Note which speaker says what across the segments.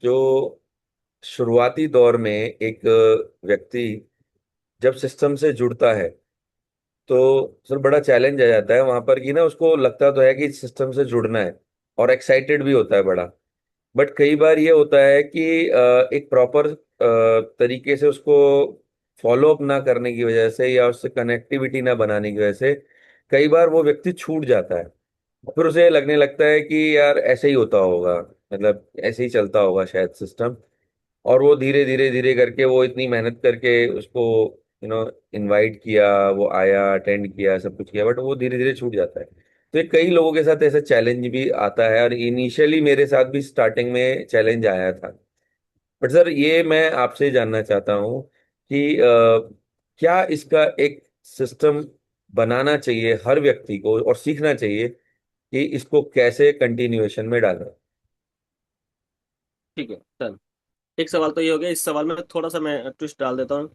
Speaker 1: जो शुरुआती दौर में एक व्यक्ति जब सिस्टम से जुड़ता है तो सर बड़ा चैलेंज आ जाता है वहां पर कि ना उसको लगता तो है कि सिस्टम से जुड़ना है और एक्साइटेड भी होता है बड़ा। बट कई बार ये होता है कि एक प्रॉपर तरीके से उसको फॉलो अप ना करने की वजह से या उससे कनेक्टिविटी ना बनाने की वजह से कई बार वो व्यक्ति छूट जाता है। फिर उसे लगने लगता है कि यार ऐसे ही होता होगा, मतलब ऐसे ही चलता होगा शायद सिस्टम। और वो धीरे धीरे धीरे करके वो इतनी मेहनत करके उसको यू नो इनवाइट किया, वो आया, अटेंड किया, सब कुछ किया, बट वो धीरे धीरे छूट जाता है। तो ये कई लोगों के साथ ऐसा चैलेंज भी आता है और इनिशियली मेरे साथ भी स्टार्टिंग में चैलेंज आया था। बट सर ये मैं आपसे जानना चाहता हूँ कि क्या इसका एक सिस्टम बनाना चाहिए हर व्यक्ति को और सीखना चाहिए कि इसको कैसे कंटिन्यूएशन में डालें।
Speaker 2: ठीक है डन। एक सवाल तो ये हो गया, इस सवाल में थोड़ा सा मैं ट्विस्ट डाल देता हूँ।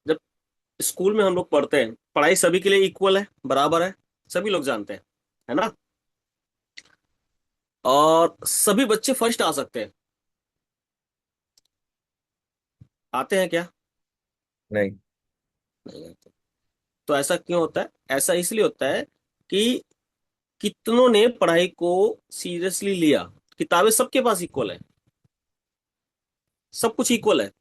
Speaker 2: जब स्कूल में हम लोग पढ़ते हैं, पढ़ाई सभी के लिए इक्वल है, बराबर है, सभी लोग जानते हैं, है ना। और सभी बच्चे फर्स्ट आ सकते हैं। आते हैं क्या?
Speaker 1: नहीं।
Speaker 2: नहीं आते। तो ऐसा क्यों होता है? ऐसा इसलिए होता है कि कितनों ने पढ़ाई को सीरियसली लिया। किताबें सबके पास इक्वल है, सब कुछ इक्वल है।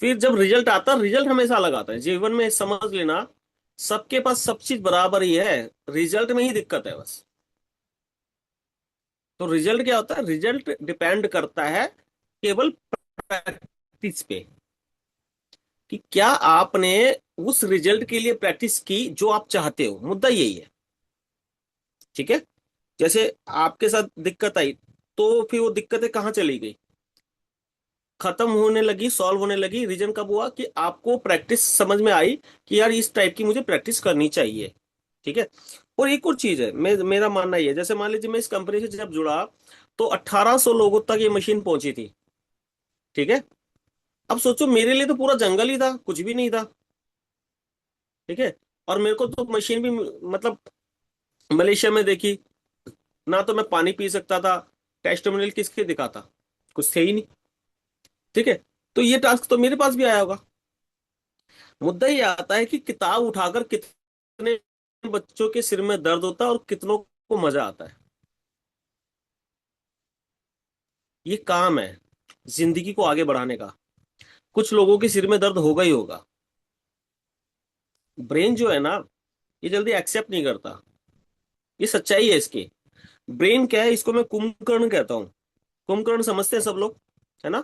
Speaker 2: फिर जब रिजल्ट आता है, रिजल्ट हमेशा अलग आता है जीवन में, समझ लेना। सबके पास सब चीज बराबर ही है, रिजल्ट में ही दिक्कत है बस। तो रिजल्ट क्या होता है? रिजल्ट डिपेंड करता है केवल प्रैक्टिस पे, कि क्या आपने उस रिजल्ट के लिए प्रैक्टिस की जो आप चाहते हो। मुद्दा यही है। ठीक है। जैसे आपके साथ दिक्कत आई, तो फिर वो दिक्कतें कहाँ चली गई? खत्म होने लगी, सॉल्व होने लगी। रीजन कब हुआ? कि आपको प्रैक्टिस समझ में आई कि यार इस टाइप की मुझे प्रैक्टिस करनी चाहिए। ठीक है। और एक और चीज है, मेरा मानना ये है, जैसे मान लीजिए मैं इस कंपनी से जब जुड़ा तो 1800 लोगों तक ये मशीन पहुंची थी। ठीक है। अब सोचो, मेरे लिए तो पूरा जंगल ही था, कुछ भी नहीं था। ठीक है। और मेरे को तो मशीन भी मतलब मलेशिया में देखी, ना तो मैं पानी पी सकता था, टेस्टिमोनियल किसके दिखाता, कुछ थे ही नहीं। ठीक है। तो ये टास्क तो मेरे पास भी आया होगा। मुद्दा ये आता है कि किताब उठाकर कितने बच्चों के सिर में दर्द होता है और कितनों को मजा आता है। ये काम है जिंदगी को आगे बढ़ाने का। कुछ लोगों के सिर में दर्द होगा ही होगा। ब्रेन जो है ना, ये जल्दी एक्सेप्ट नहीं करता। ये सच्चाई है इसकी। ब्रेन क्या है, इसको मैं कुंभकर्ण कहता हूँ। कुंभकर्ण समझते हैं सब लोग, है ना।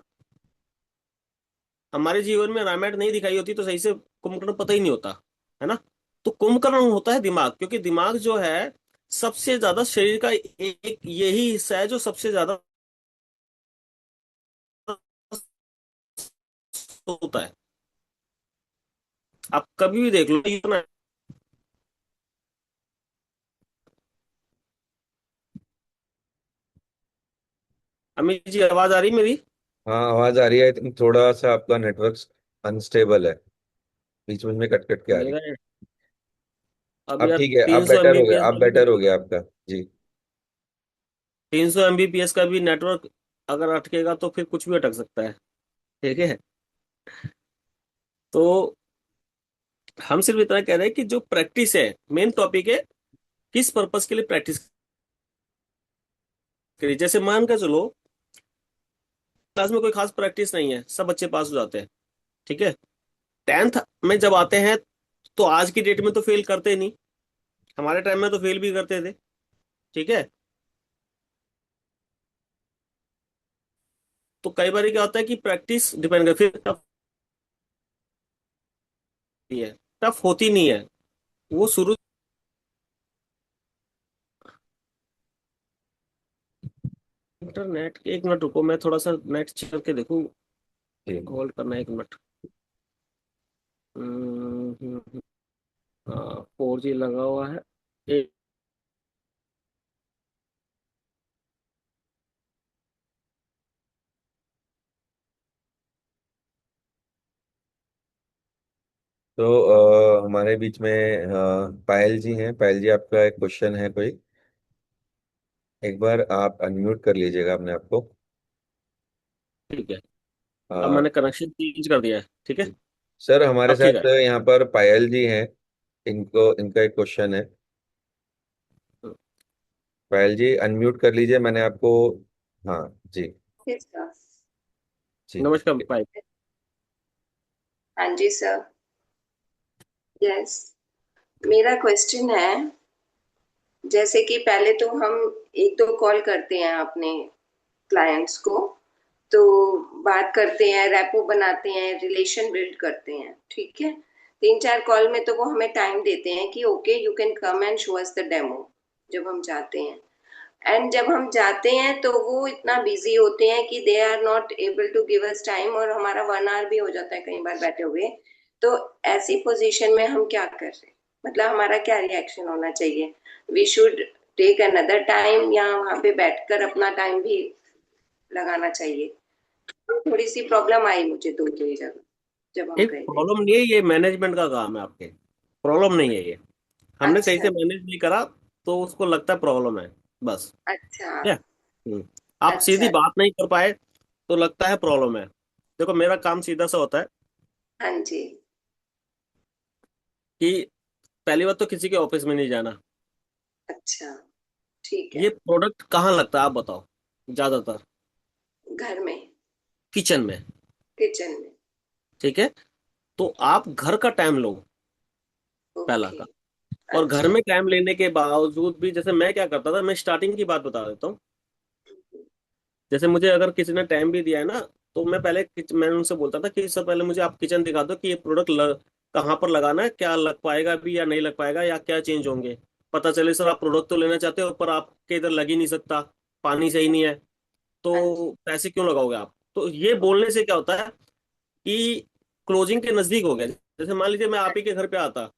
Speaker 2: हमारे जीवन में रामायण नहीं दिखाई होती तो सही से कुंभकर्ण पता ही नहीं होता, है ना। तो कुंभकर्ण होता है दिमाग, क्योंकि दिमाग जो है सबसे ज्यादा शरीर का एक यही हिस्सा है जो सबसे ज्यादा होता है। आप कभी भी देख लो ये ना। अमित जी, आवाज आ रही मेरी?
Speaker 1: हाँ आवाज आ रही है, आई थिंक थोड़ा सा आपका नेटवर्क अनस्टेबल है, बीच बीच में कट कट के आ रही।
Speaker 2: मेरा अब
Speaker 1: अब
Speaker 2: यार
Speaker 1: ठीक है, अब
Speaker 2: 300
Speaker 1: बेटर हो गया,
Speaker 2: एमबीपीएस
Speaker 1: अब बेटर हो गया आपका। जी।
Speaker 2: 300 एमबीपीएस का भी नेटवर्क अगर अटकेगा तो फिर कुछ भी अटक सकता है। ठीक है। तो हम सिर्फ इतना कह रहे हैं कि जो प्रैक्टिस है, मेन टॉपिक है किस पर्पस के लिए प्रैक्टिस करिए। जैसे मान कर चलो क्लास में कोई खास प्रैक्टिस नहीं है, सब बच्चे पास हो जाते हैं। ठीक है। 10th में जब आते हैं तो आज की डेट में तो फेल करते नहीं, हमारे टाइम में तो फेल भी करते थे। ठीक है। तो कई बार क्या होता है कि प्रैक्टिस डिपेंड कर, फिर टफ होती है, टफ होती नहीं है वो शुरू। इंटरनेट, एक मिनट रुको, मैं थोड़ा सा नेट चेक करके देखूं।
Speaker 1: जी।
Speaker 2: होल्ड करना एक मिनट। हम्म, हम्म, हाँ 4G लगा हुआ है। एक
Speaker 1: तो हमारे बीच में पायल जी हैं। पायल जी, आपका एक क्वेश्चन है कोई? एक बार आप अनम्यूट कर लीजिएगा अपने आप को।
Speaker 2: ठीक है। अब
Speaker 1: आ,
Speaker 2: मैंने कनेक्शन चेंज कर दिया है, ठीक है।
Speaker 1: सर हमारे
Speaker 2: अब ठीक
Speaker 1: साथ
Speaker 2: है।
Speaker 1: यहाँ पर पायल जी हैं। इनको इनका एक क्वेश्चन है। पायल जी अनम्यूट कर लीजिए, मैंने आपको। हाँ जी।
Speaker 3: Yes, sir.
Speaker 1: जी।
Speaker 2: नमस्कार भाई।
Speaker 3: हाँ जी सर। यस, मेरा क्वेश्चन है, जैसे कि पहले तो हम एक दो कॉल करते हैं अपने क्लाइंट्स को, तो बात करते हैं, रैपो बनाते हैं, रिलेशन बिल्ड करते हैं, ठीक है। तीन चार कॉल में तो वो हमें टाइम देते हैं कि okay you can come and show us the demo, जब हम जाते हैं। एंड जब हम जाते हैं तो वो इतना बिजी होते हैं कि they are not able to give us time, और हमारा 1 आवर भी हो जाता है कई बार बैठे हुए। तो ऐसी पोजीशन में हम क्या कर रहे हैं, मतलब हमारा क्या रिएक्शन होना चाहिए? We should take another time, या वहां पे बैठकर अपना टाइम भी लगाना चाहिए? तो थोड़ी सी प्रॉब्लम आई मुझे दो दो ही जगह जब हम
Speaker 2: एक
Speaker 3: गए थे।
Speaker 2: प्रॉब्लम नहीं है, ये मैनेजमेंट का काम है आपके। प्रॉब्लम नहीं है ये। हमने सही
Speaker 3: अच्छा।
Speaker 2: से मैनेज नहीं करा तो उसको लगता है प्रॉब्लम है, बस।
Speaker 3: अच्छा।
Speaker 2: क्या? आप सीधी
Speaker 3: अच्छा।
Speaker 2: बात नहीं कर पाए तो लगता है प्रॉब्लम है। देखो मेरा काम सीधा सा होता है
Speaker 3: हाँ जी।
Speaker 2: कि पहली बात तो किसी के ऑफिस में नहीं जाना।
Speaker 3: अच्छा। ठीक
Speaker 2: ये
Speaker 3: है।
Speaker 2: प्रोडक्ट कहाँ लगता है आप बताओ? ज्यादातर
Speaker 3: घर में।
Speaker 2: किचन में।
Speaker 3: किचन में।
Speaker 2: ठीक है। तो आप घर का टाइम लो, पहला
Speaker 3: ओके।
Speaker 2: का। और घर
Speaker 3: अच्छा।
Speaker 2: में टाइम लेने के बावजूद भी, जैसे मैं क्या करता था, मैं स्टार्टिंग की बात बता देता हूँ। जैसे मुझे अगर किसी ने टाइम भी दिया है ना, तो मैं पहले मैं उनसे बोलता था कि सर पहले मुझे आप किचन दिखा दो कि ये प्रोडक्ट कहाँ पर लगाना है, क्या लग पाएगा भी या नहीं लग पाएगा, या क्या चेंज होंगे। पता चले सर आप प्रोडक्ट तो लेना चाहते हो पर आपके इधर लग ही नहीं सकता, पानी सही नहीं है,
Speaker 3: हाँ जी।
Speaker 2: तो पैसे क्यों लगाओगे आप? तो ये बोलने से क्या होता है कि क्लोजिंग के नजदीक हो गया। जैसे मान लीजिए मैं आप ही के घर पे आता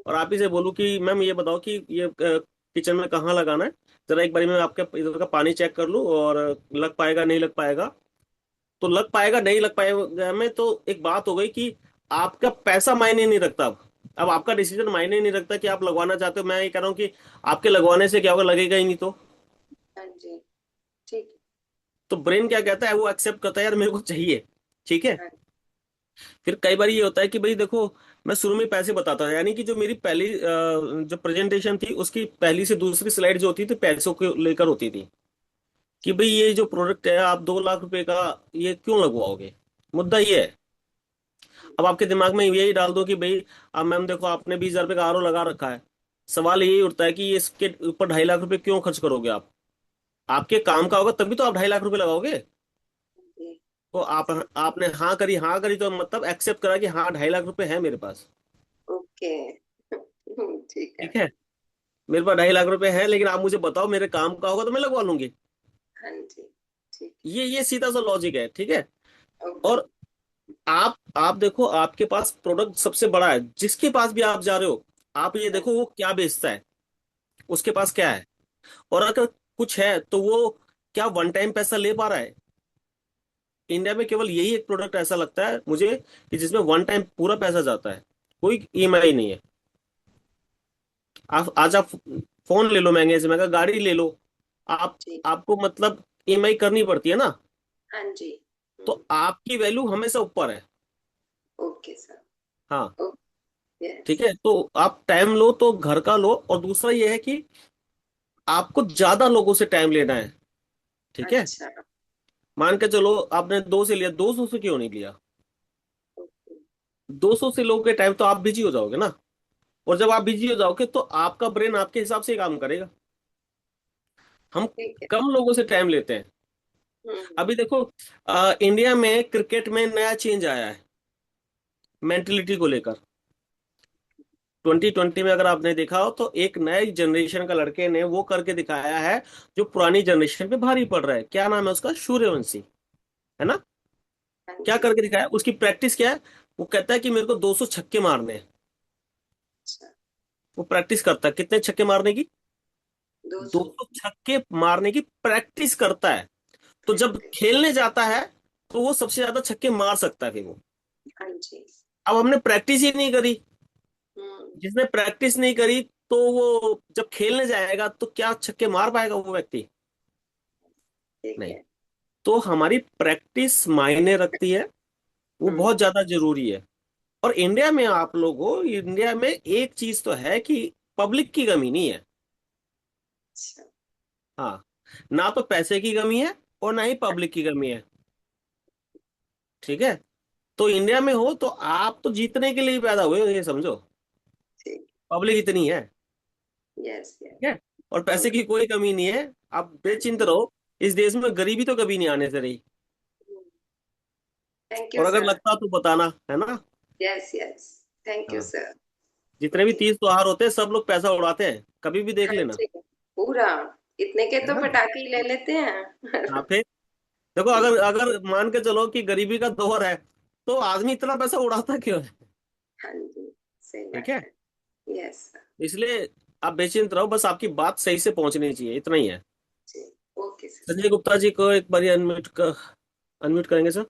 Speaker 2: और आप ही से बोलूँ कि मैम ये बताओ कि ये किचन में कहाँ लगाना है, जरा एक बारी मैं आपके इधर का पानी चेक कर लूँ और लग पाएगा नहीं लग पाएगा। तो लग पाएगा नहीं लग पाएगा में तो एक बात हो गई कि आपका पैसा मायने नहीं रखता। अब आपका डिसीजन मायने नहीं रखता कि आप लगवाना चाहते हो। मैं ये कह रहा हूँ कि आपके लगवाने से क्या होगा, लगेगा ही नहीं तो।
Speaker 3: हाँ जी। ठीक
Speaker 2: तो ब्रेन क्या कहता है, वो एक्सेप्ट करता है यार मेरे को चाहिए। ठीक है।
Speaker 3: है। हाँ।
Speaker 2: फिर कई बार ये होता है कि भाई देखो, मैं शुरू में पैसे बताता था, यानी कि जो मेरी पहली जो प्रेजेंटेशन थी उसकी पहली से दूसरी स्लाइड जो होती थी पैसों को लेकर होती थी कि भाई ये जो प्रोडक्ट है आप 2 लाख रुपए का, ये क्यों लगवाओगे। मुद्दा ये है। अब आपके दिमाग में यही डाल दो कि भाई, अब मैम देखो आपने 20 हजार रुपये का आरओ लगा रखा है। सवाल यही उठता है कि ये इसके ऊपर 2.5 लाख रुपए क्यों खर्च करोगे आप? आपके काम का होगा तभी तो आप 2.5 लाख रुपए लगाओगे।
Speaker 3: जी।
Speaker 2: तो आपने हाँ करी तो मतलब एक्सेप्ट करा कि हाँ 2.5 लाख रुपए है मेरे पास।
Speaker 3: ओके। ठीक है।
Speaker 2: ठीक है। मेरे पास 2.5 लाख रुपए है, लेकिन आप मुझे बताओ मेरे काम का होगा तो मैं लगवा लूंगी।
Speaker 3: हाँ जी। ठीक।
Speaker 2: ये सीधा सा लॉजिक है, ठीक है।
Speaker 3: ओके।
Speaker 2: और आप देखो आपके पास प्रोडक्ट सबसे बड़ा है, जिसके पास भी आप जा रहे हो, आप ये
Speaker 3: हाँ।
Speaker 2: देखो वो क्या बेचता है, उसके पास क्या है। और अगर कुछ है तो वो क्या वन टाइम पैसा ले पा रहा है? इंडिया में केवल यही एक प्रोडक्ट ऐसा लगता है मुझे कि जिसमें वन टाइम पूरा पैसा जाता है, कोई ईएमआई नहीं है। आप आज आप फोन ले लो महंगे से महंगा, गाड़ी ले लो, आप
Speaker 3: जी।
Speaker 2: आपको मतलब ईएमआई करनी पड़ती है ना।
Speaker 3: हाँ जी।
Speaker 2: तो आपकी वैल्यू हमेशा ऊपर है।
Speaker 3: Okay sir.
Speaker 2: हाँ।
Speaker 3: ओके। यस।
Speaker 2: ठीक है। तो आप टाइम लो तो घर का लो, और दूसरा ये है कि आपको ज्यादा लोगों से टाइम लेना है। ठीक है।
Speaker 3: अच्छा।
Speaker 2: मान के चलो आपने 2 से लिया, 200 से क्यों नहीं लिया?
Speaker 3: ओके।
Speaker 2: 200 से लोगों के टाइम तो आप बिजी हो जाओगे ना। और जब आप बिजी हो जाओगे तो आपका ब्रेन आपके हिसाब से ही काम करेगा। हम
Speaker 3: ठीक है।
Speaker 2: कम लोगों से टाइम लेते हैं।
Speaker 3: हम्म।
Speaker 2: अभी देखो, इंडिया में क्रिकेट में नया चेंज आया है मेंटेलिटी को लेकर। 2020 में अगर आपने देखा हो तो एक नए जनरेशन का लड़के ने वो करके दिखाया है जो पुरानी जनरेशन पे भारी पड़ रहा है। क्या नाम है उसका? सूर्यवंशी, है ना?
Speaker 3: हाँ
Speaker 2: क्या
Speaker 3: जी।
Speaker 2: करके दिखाया, उसकी प्रैक्टिस क्या है? वो कहता है कि मेरे को 200 छक्के मारने हैं।
Speaker 3: अच्छा।
Speaker 2: वो प्रैक्टिस करता है कितने छक्के मारने की?
Speaker 3: 200।
Speaker 2: 200 छक्के मारने की प्रैक्टिस करता है। तो जब
Speaker 3: प्रैक्टिस।
Speaker 2: खेलने जाता है तो वो सबसे ज्यादा छक्के मार सकता है फिर वो।
Speaker 3: हाँ जी।
Speaker 2: अब हमने प्रैक्टिस ही नहीं करी।
Speaker 3: हम्म।
Speaker 2: जिसने प्रैक्टिस नहीं करी तो वो जब खेलने जाएगा तो क्या छक्के मार पाएगा वो व्यक्ति?
Speaker 3: ठीक
Speaker 2: नहीं।
Speaker 3: है।
Speaker 2: तो हमारी प्रैक्टिस मायने रखती है, वो बहुत
Speaker 3: हम्म।
Speaker 2: ज्यादा जरूरी है। और इंडिया में आप लोगों, इंडिया में एक चीज तो है कि पब्लिक की कमी नहीं है।
Speaker 3: अच्छा।
Speaker 2: हाँ, ना तो पैसे की कमी है और ना ही पब्लिक की कमी है। ठीक है। तो इंडिया में हो तो आप तो जीतने के लिए ही पैदा हुए हो, ये समझो।
Speaker 3: ठीक।
Speaker 2: पब्लिक इतनी है।
Speaker 3: Yes yes.
Speaker 2: ठीक है। और पैसे की कोई कमी नहीं है। आप बेचिंत रहो। इस देश में गरीबी तो कभी नहीं आने से रही।
Speaker 3: थैंक यू
Speaker 2: और अगर
Speaker 3: सर।
Speaker 2: लगता तो बताना, है ना।
Speaker 3: Yes yes. थैंक यू
Speaker 2: हाँ,
Speaker 3: सर।
Speaker 2: जितने भी
Speaker 3: ओके।
Speaker 2: तीज त्योहार होते हैं सब लोग पैसा उड़ाते हैं, कभी भी देख
Speaker 3: हाँ
Speaker 2: लेना।
Speaker 3: जी। पूरा। इतने के
Speaker 2: है
Speaker 3: तो
Speaker 2: ना।
Speaker 3: पटाखे ही ले लेते
Speaker 2: हाँ,
Speaker 3: हैं।
Speaker 2: फिर देखो, अगर अगर मान के चलो कि गरीबी का दौर है, तो आदमी इतना पैसा उड़ाता क्यों है?
Speaker 3: हाँ जी। सही
Speaker 2: ठीक
Speaker 3: बात
Speaker 2: है।
Speaker 3: है। Yes sir.
Speaker 2: इसलिए आप बेचिंत रहो, बस आपकी बात सही से पहुंचनी चाहिए, इतना ही है।
Speaker 3: जी। Okay sir.
Speaker 2: संजय गुप्ता जी को एक बार अनम्यूट करेंगे सर।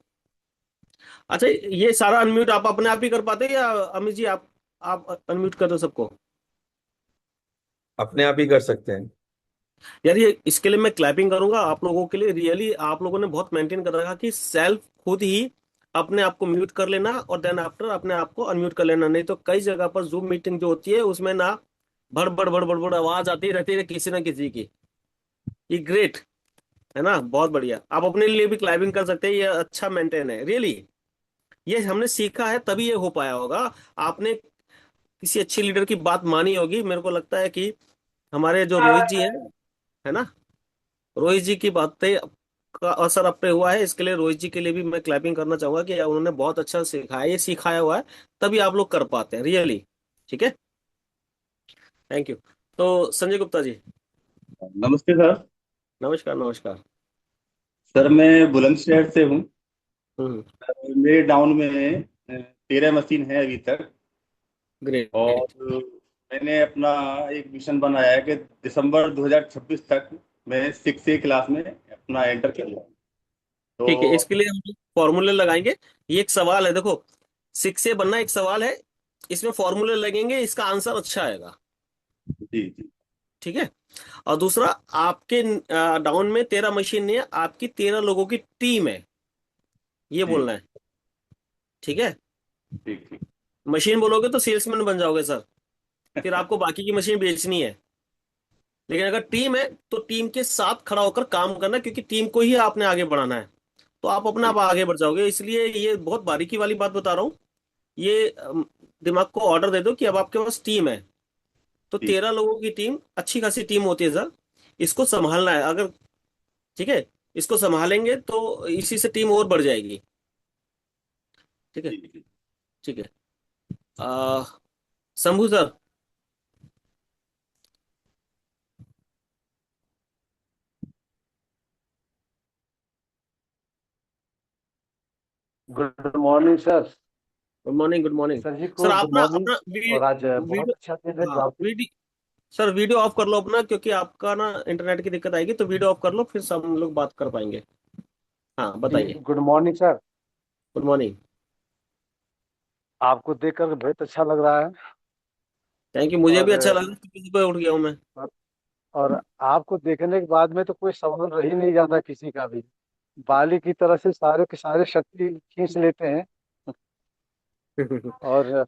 Speaker 2: अच्छा, ये सारा अनम्यूट आप अपने आप ही कर पाते हैं या अमित जी आप अनम्यूट कर दो सबको?
Speaker 1: अपने आप ही कर सकते हैं।
Speaker 2: यार, ये इसके लिए मैं क्लैपिंग करूंगा आप लोगों के लिए। रियली आप लोगों ने बहुत मेंटेन कर रखा कि सेल्फ खुद ही अपने आप को म्यूट कर लेना और देन आफ्टर अपने आप को अनम्यूट कर लेना। नहीं तो कई जगह पर जूम मीटिंग जो होती है उसमें ना भड़ भड़ भड़ भड़ भड़ आवाज आती रहती है किसी ना किसी की। ये ग्रेट है ना, बहुत बढ़िया। आप अपने लिए भी क्लैपिंग कर सकते हैं, ये अच्छा मेंटेन है रियली। ये हमने सीखा है तभी ये हो पाया होगा। आपने किसी अच्छी लीडर की बात मानी होगी, मेरे को लगता है कि हमारे जो रोहित जी हैं, है ना, रोहित जी की बातें का असर अब पे हुआ है। इसके लिए रोहित जी के लिए भी मैं क्लैपिंग करना चाहूंगा कि उन्होंने बहुत अच्छा सिखाया, ये सिखाया हुआ है तभी आप लोग कर पाते हैं रियली। ठीक है। Thank you. तो संजय गुप्ता जी।
Speaker 4: नमस्ते सर।
Speaker 2: नमस्कार नमस्कार।
Speaker 4: सर मैं बुलंदशहर से हूँ।
Speaker 2: हम्म।
Speaker 4: मेरे डाउन में 13 मशीन है अभी तक। और
Speaker 2: ग्रेट।
Speaker 4: मैंने अपना एक मिशन बनाया है कि दिसंबर 2026 तक मैं 6A क्लास में अपना एंटर कर लूँ।
Speaker 2: ठीक है,
Speaker 4: तो
Speaker 2: इसके लिए हम फॉर्मूले लगाएंगे। ये एक सवाल है, देखो, सिक्स से बनना एक सवाल है, इसमें फॉर्मूले लगेंगे, इसका आंसर अच्छा आएगा।
Speaker 4: जी जी।
Speaker 2: ठीक है। और दूसरा, आपके डाउन में 13 मशीन नहीं है, आपकी 13 लोगों की टीम है, ये
Speaker 4: जी
Speaker 2: बोलना है। ठीक है।
Speaker 4: ठीक ठीक।
Speaker 2: मशीन बोलोगे तो सेल्समैन बन जाओगे सर, फिर आपको बाकी की मशीन बेचनी है। लेकिन अगर टीम है तो टीम के साथ खड़ा होकर काम करना, क्योंकि टीम को ही आपने आगे बढ़ाना है। तो आप अपने आप
Speaker 4: ठीक
Speaker 2: आगे बढ़ जाओगे। इसलिए ये बहुत बारीकी वाली बात बता रहा हूँ। ये दिमाग को ऑर्डर दे दो कि अब आपके पास टीम है, तो
Speaker 4: ठीक।
Speaker 2: 13 लोगों की टीम अच्छी खासी टीम होती है सर। इसको संभालना है अगर। ठीक है। इसको संभालेंगे तो इसी से टीम और बढ़ जाएगी। ठीक है।
Speaker 4: ठीक ठीक।
Speaker 2: ठीक है। आ, Shambhu sir.
Speaker 5: Good morning sir.
Speaker 2: Good morning good morning.
Speaker 5: Sir ji
Speaker 2: sir
Speaker 5: को
Speaker 2: आप
Speaker 5: गुड
Speaker 2: ना
Speaker 5: मॉर्निंग।
Speaker 2: अपना
Speaker 5: और आज बहुत
Speaker 2: वीडियो,
Speaker 5: अच्छा दिन है
Speaker 2: हाँ,
Speaker 5: जो आपकी।
Speaker 2: सर वीडियो ऑफ कर लो अपना, क्योंकि आपका ना इंटरनेट की दिक्कत आएगी, तो वीडियो ऑफ कर लो, फिर सब हम लोग बात कर पाएंगे। हाँ,
Speaker 5: जी
Speaker 2: बताइए।
Speaker 5: Good morning sir.
Speaker 2: Good morning.
Speaker 5: आपको देखकर बहुत अच्छा लग रहा है।
Speaker 2: थैंक यू, मुझे भी अच्छा
Speaker 5: और
Speaker 2: लगा, किसी पे उठ गया हूँ मैं।
Speaker 5: और आपको देखने के बाद में तो कोई सवाल रह ही नहीं जाता किसी का भी। बाली की तरह से सारे के सारे शक्ति खींच लेते हैं। और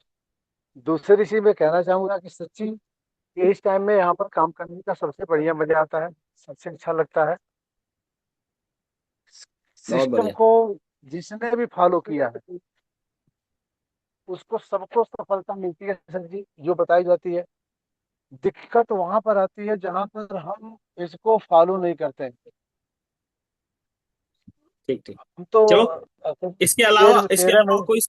Speaker 5: दूसरी चीज मैं कहना चाहूंगा कि सच्ची इस टाइम में यहाँ पर काम करने का सबसे बढ़िया मजा आता है, सबसे अच्छा लगता है।
Speaker 2: बहुत
Speaker 5: सिस्टम
Speaker 2: बढ़िया।
Speaker 5: को जिसने भी फॉलो किया है उसको सबको सफलता मिलती है सर जी, जो बताई जाती है। दिक्कत वहां पर आती है जहां पर हम इसको फॉलो नहीं करते हैं।
Speaker 2: ठीक ठीक।
Speaker 5: हम तो
Speaker 2: चलो,
Speaker 5: तेरह
Speaker 2: इसके
Speaker 5: तेरह
Speaker 2: अलावा
Speaker 5: में।
Speaker 2: कोई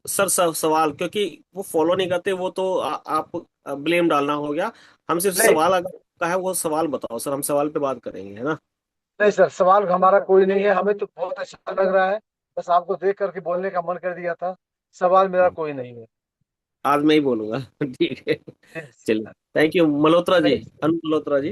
Speaker 2: सर सवाल, क्योंकि वो फॉलो नहीं करते, वो तो आप ब्लेम डालना हो गया। हम सिर्फ
Speaker 5: नहीं
Speaker 2: सवाल अगर का है वो सवाल बताओ सर, हम सवाल पे बात करेंगे, है ना।
Speaker 5: नहीं सर, सवाल हमारा कोई नहीं है, हमें तो बहुत अच्छा लग रहा है। बस आपको देख करके बोलने का मन कर दिया था। सवाल मेरा कोई नहीं है।
Speaker 2: आज मैं ही बोलूंगा। ठीक है।
Speaker 5: Yes.
Speaker 2: चलिए। थैंक यू मल्होत्रा जी,
Speaker 5: नहीं।
Speaker 2: Anu Malhotra ji.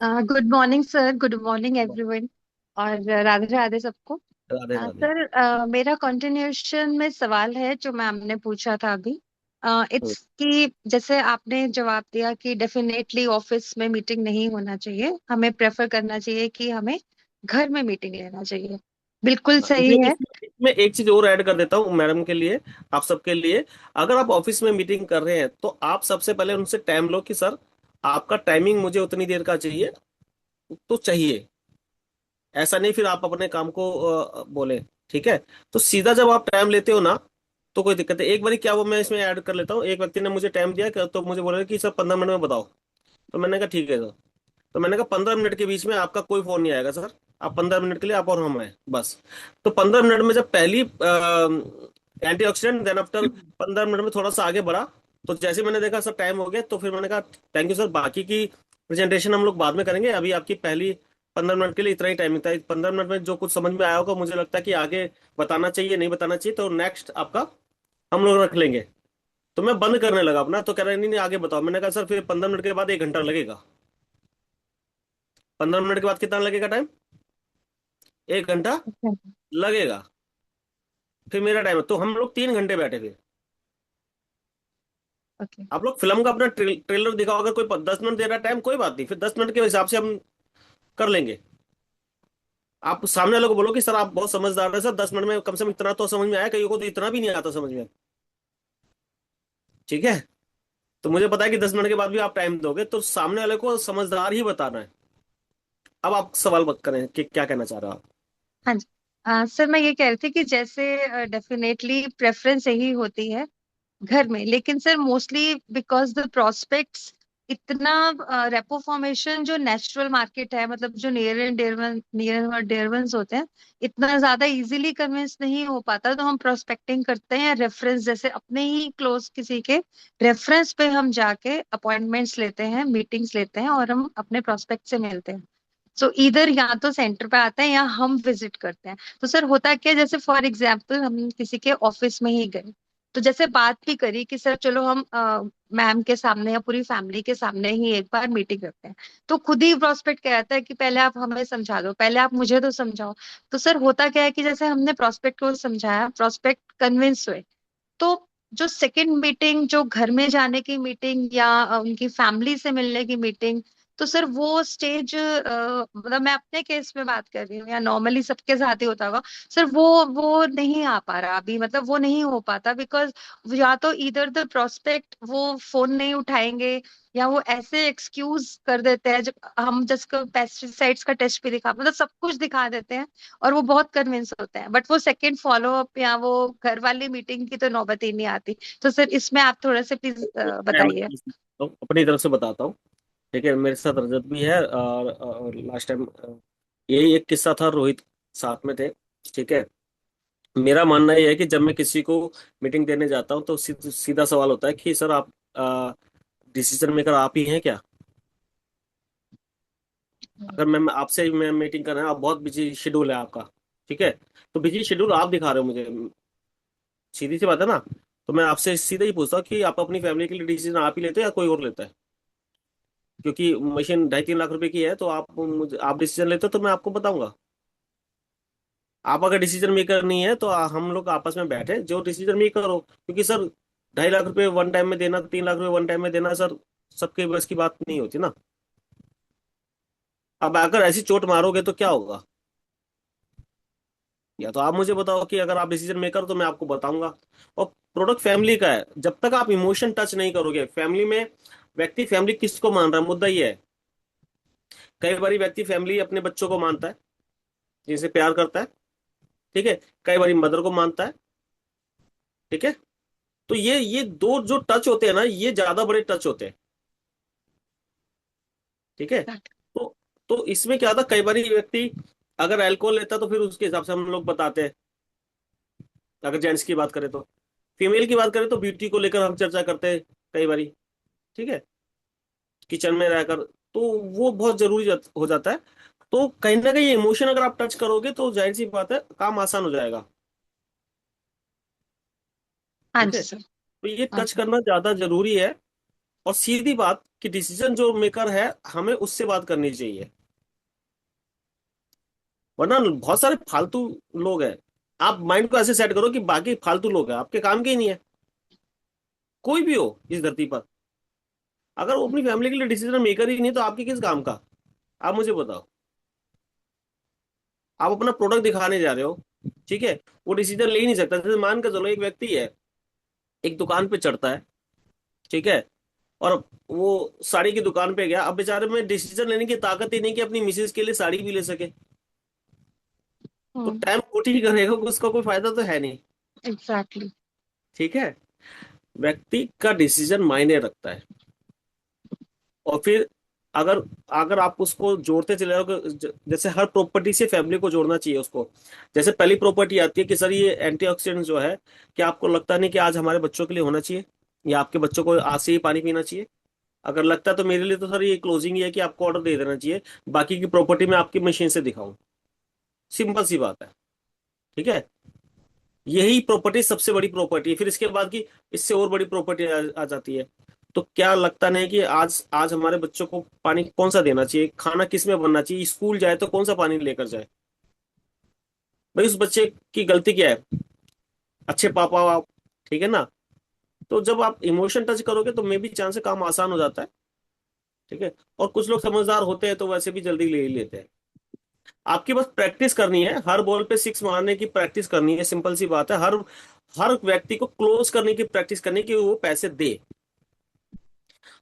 Speaker 6: Good morning sir, good morning everyone. और राधे राधे सबको।
Speaker 2: राधे राधे।
Speaker 6: सर, मेरा कंटिन्यूएशन में सवाल है जो मैम ने पूछा था अभी।
Speaker 2: हम्म,
Speaker 6: इट्स कि जैसे आपने जवाब दिया कि डेफिनेटली ऑफिस में मीटिंग नहीं होना चाहिए, हमें प्रेफर करना चाहिए कि हमें घर में मीटिंग लेना चाहिए। बिल्कुल
Speaker 2: हाँ,
Speaker 6: सही
Speaker 2: इसमें
Speaker 6: है।
Speaker 2: इसमें एक चीज और ऐड कर देता हूँ मैडम के लिए, आप सबके लिए। अगर आप ऑफिस में मीटिंग कर रहे हैं तो आप सबसे पहले उनसे टाइम लो कि सर आपका टाइमिंग मुझे उतनी देर का चाहिए, तो चाहिए। ऐसा नहीं फिर आप अपने काम को बोले, ठीक है। तो सीधा जब आप टाइम लेते हो ना, तो कोई दिक्कत है। एक बार क्या वो मैं इसमें ऐड कर लेता हूँ, एक व्यक्ति ने मुझे टाइम दिया तो मुझे बोला कि सर 15 मिनट में बताओ। तो मैंने कहा ठीक है सर। तो मैंने कहा 15 मिनट के बीच में आपका कोई फोन नहीं आएगा सर, आप 15 मिनट के लिए आप और हम हैं बस। तो 15 मिनट में जब पहली एंटीऑक्सीडेंट, देन आफ्टर 15 मिनट में थोड़ा सा आगे बढ़ा, तो जैसे मैंने देखा सर टाइम हो गया, तो फिर मैंने कहा थैंक यू सर, बाकी की प्रेजेंटेशन हम लोग बाद में करेंगे, अभी आपकी पहली 15 मिनट के लिए इतना ही टाइमिंग था। 15 मिनट में जो कुछ समझ में आया होगा, मुझे लगता है कि आगे बताना चाहिए नहीं बताना चाहिए, तो नेक्स्ट आपका हम लोग रख लेंगे। तो मैं बंद करने लगा अपना, तो कह रहे नहीं नहीं आगे बताओ। मैंने कहा सर फिर 15 मिनट के बाद 1 घंटा लगेगा। 15 मिनट के बाद कितना लगेगा टाइम? 1 घंटा लगेगा। फिर मेरा टाइम है, तो हम लोग 3 घंटे बैठे थे।
Speaker 6: ओके।
Speaker 2: आप लोग फिल्म का अपना ट्रेलर दिखाओ, अगर कोई 10 मिनट दे रहा है टाइम, कोई बात नहीं, फिर 10 मिनट के हिसाब से हम कर लेंगे। आप सामने वाले को बोलो कि सर आप बहुत समझदार है सर, 10 मिनट में कम से कम इतना तो समझ में आया, कईयों को तो इतना भी नहीं आता समझ में, ठीक है। तो मुझे पता है कि 10 मिनट के बाद भी आप टाइम दोगे, तो सामने वाले को समझदार ही बताना है। अब आप सवाल मत करें कि क्या कहना चाह रहे हो आप।
Speaker 6: हाँ जी। सर मैं ये कह रही थी कि जैसे डेफिनेटली प्रेफरेंस यही होती है घर में, लेकिन sir mostly because the prospects इतना रेपो फॉर्मेशन जो नेचुरल मार्केट है, मतलब जो नियर एंड डियर वंस होते हैं, इतना ज्यादा इजीली कन्विंस नहीं हो पाता, तो हम प्रोस्पेक्टिंग करते हैं, रेफरेंस जैसे अपने ही क्लोज किसी के रेफरेंस पे हम जाके अपॉइंटमेंट्स लेते हैं, मीटिंग्स लेते हैं और हम अपने प्रोस्पेक्ट से मिलते हैं। सो इधर या तो सेंटर पे आता है या हम विजिट करते हैं। तो सर होता क्या है, जैसे फॉर एग्जाम्पल हम किसी के ऑफिस में ही गए, तो जैसे बात भी करी कि सर चलो हम मैम के सामने या पूरी फैमिली के सामने ही एक बार मीटिंग रखते हैं, तो खुद ही प्रोस्पेक्ट कहता है कि पहले आप हमें समझा दो, पहले आप मुझे तो समझाओ। तो सर होता क्या है कि जैसे हमने प्रोस्पेक्ट को समझाया, प्रोस्पेक्ट कन्विंस हुए, तो जो सेकंड मीटिंग, जो घर में जाने की मीटिंग या उनकी फैमिली से मिलने की मीटिंग, तो सर वो स्टेज, मतलब मैं अपने केस में बात कर रही हूँ या नॉर्मली सबके साथ ही होता होगा, सर वो नहीं आ पा रहा अभी, मतलब वो नहीं हो पाता बिकॉज या तो इधर द प्रोस्पेक्ट वो फोन नहीं उठाएंगे, या वो ऐसे एक्सक्यूज कर देते हैं, जब हम जिसको पेस्टिसाइड्स का टेस्ट भी दिखा, मतलब सब कुछ दिखा देते हैं और वो बहुत कन्विंस होते हैं, बट वो सेकंड फॉलो अप या वो घर वाली मीटिंग की तो नौबत ही नहीं आती। तो सर इसमें आप थोड़ा सा प्लीज
Speaker 2: मैं
Speaker 6: बताइए।
Speaker 2: तो अपनी तरफ से बताता हूँ, ठीक है। मेरे साथ रजत भी है, और लास्ट टाइम यही एक किस्सा था, रोहित साथ में थे, ठीक है। मेरा मानना यह है कि जब मैं किसी को मीटिंग देने जाता हूँ, तो सीधा सवाल होता है कि सर आप डिसीजन मेकर आप ही हैं क्या? अगर मैं आपसे मैं मीटिंग कर रहा हूँ, आप बहुत बिजी शेड्यूल है आपका, ठीक है। तो बिजी शेड्यूल आप दिखा रहे हो मुझे, सीधी सी बात है ना। तो मैं आपसे सीधा ही पूछता हूँ कि आप अपनी फैमिली के लिए डिसीजन आप ही लेते हो या कोई और लेता है? क्योंकि मशीन 2.5-3 लाख रुपए की है, तो आप डिसीजन लेते हो तो मैं आपको बताऊंगा। आप अगर डिसीजन मेकर नहीं है, तो हम लोग आपस में बैठे जो डिसीजन मेकर हो, क्योंकि सर 2.5 लाख रुपए वन टाइम में देना, 3 लाख रुपए वन टाइम में देना सर, सबके बस की बात नहीं होती ना। अब अगर ऐसी चोट मारोगे तो क्या होगा? या तो आप मुझे बताओ कि अगर आप डिसीजन मेकर, तो मैं आपको बताऊंगा। और प्रोडक्ट फैमिली का है, जब तक आप इमोशन टच नहीं करोगे फैमिली में, व्यक्ति फैमिली किसको मान रहा है, मुद्दा ये है। कई बार व्यक्ति फैमिली अपने बच्चों को मानता है, जिनसे प्यार करता है, ठीक है। कई बार मदर को मानता है, ठीक है। तो ये दो जो टच होते हैं ना, ये ज्यादा बड़े टच होते हैं, ठीक है। तो तो इसमें क्या था, कई बार व्यक्ति अगर अल्कोहल लेता है, तो फिर उसके हिसाब से हम लोग बताते हैं। अगर जेंट्स की बात करें तो, फीमेल की बात करें तो ब्यूटी को लेकर हम चर्चा करते हैं कई बार, ठीक है, किचन में रहकर। तो वो बहुत जरूरी हो जाता है। तो कहीं ना कहीं इमोशन अगर आप टच करोगे, तो जाहिर सी बात है काम आसान हो जाएगा,
Speaker 6: हाँ
Speaker 2: ठीक
Speaker 6: जी
Speaker 2: है।
Speaker 6: सर।
Speaker 2: तो ये
Speaker 6: हाँ
Speaker 2: टच
Speaker 6: जी।
Speaker 2: करना ज्यादा जरूरी है। और सीधी बात कि डिसीजन जो मेकर है, हमें उससे बात करनी चाहिए, वरना बहुत सारे फालतू लोग हैं। आप माइंड को ऐसे सेट करो कि बाकी फालतू लोग हैं, आपके काम के ही नहीं है। कोई भी हो इस धरती पर, अगर वो अपनी फैमिली के लिए डिसीजन मेकर ही नहीं तो आपकी किस काम का? आप मुझे बताओ। आप अपना प्रोडक्ट दिखाने जा रहे हो, ठीक है, वो डिसीजन ले ही नहीं सकता। जैसे मान के चलो एक व्यक्ति है, एक दुकान पे चढ़ता है, ठीक है, और वो साड़ी की दुकान पे गया, अब बेचारे में डिसीजन लेने की ताकत ही नहीं कि अपनी मिसेज के लिए साड़ी भी ले सके। तो
Speaker 6: हम्म।
Speaker 2: टाइम खोटी ही करेगा, उसका कोई फायदा तो है नहीं।
Speaker 6: एग्जैक्टली।
Speaker 2: ठीक है, व्यक्ति का डिसीजन मायने रखता है। और फिर अगर अगर आप उसको जोड़ते चले जाओ जैसे हर प्रॉपर्टी से फैमिली को जोड़ना चाहिए उसको। जैसे पहली प्रॉपर्टी आती है कि सर ये एंटीऑक्सीडेंट जो है, कि आपको लगता नहीं कि आज हमारे बच्चों के लिए होना चाहिए, या आपके बच्चों को आज से ही पानी पीना चाहिए? अगर लगता है तो मेरे लिए तो सर ये क्लोजिंग ही है कि आपको ऑर्डर दे देना चाहिए, बाकी की प्रॉपर्टी मैं आपकी मशीन से दिखाऊं। सिंपल सी बात है। ठीक है, यही प्रॉपर्टी सबसे बड़ी प्रॉपर्टी है। फिर इसके बाद की इससे और बड़ी प्रॉपर्टी आ जाती है। तो क्या लगता नहीं कि आज आज हमारे बच्चों को पानी कौन सा देना चाहिए, खाना किस में बनना चाहिए, स्कूल जाए तो कौन सा पानी लेकर जाए? भाई उस बच्चे की गलती क्या है? अच्छे पापा आप, ठीक है ना? तो जब आप इमोशन टच करोगे तो मे भी चांस से काम आसान हो जाता है। ठीक है, और कुछ लोग समझदार होते हैं तो वैसे भी जल्दी ले ही लेते हैं। आपकी बस प्रैक्टिस करनी है, हर बॉल पे सिक्स मारने की प्रैक्टिस करनी है। सिंपल सी बात है, हर हर व्यक्ति को क्लोज करने की प्रैक्टिस करनी कि वो पैसे दे।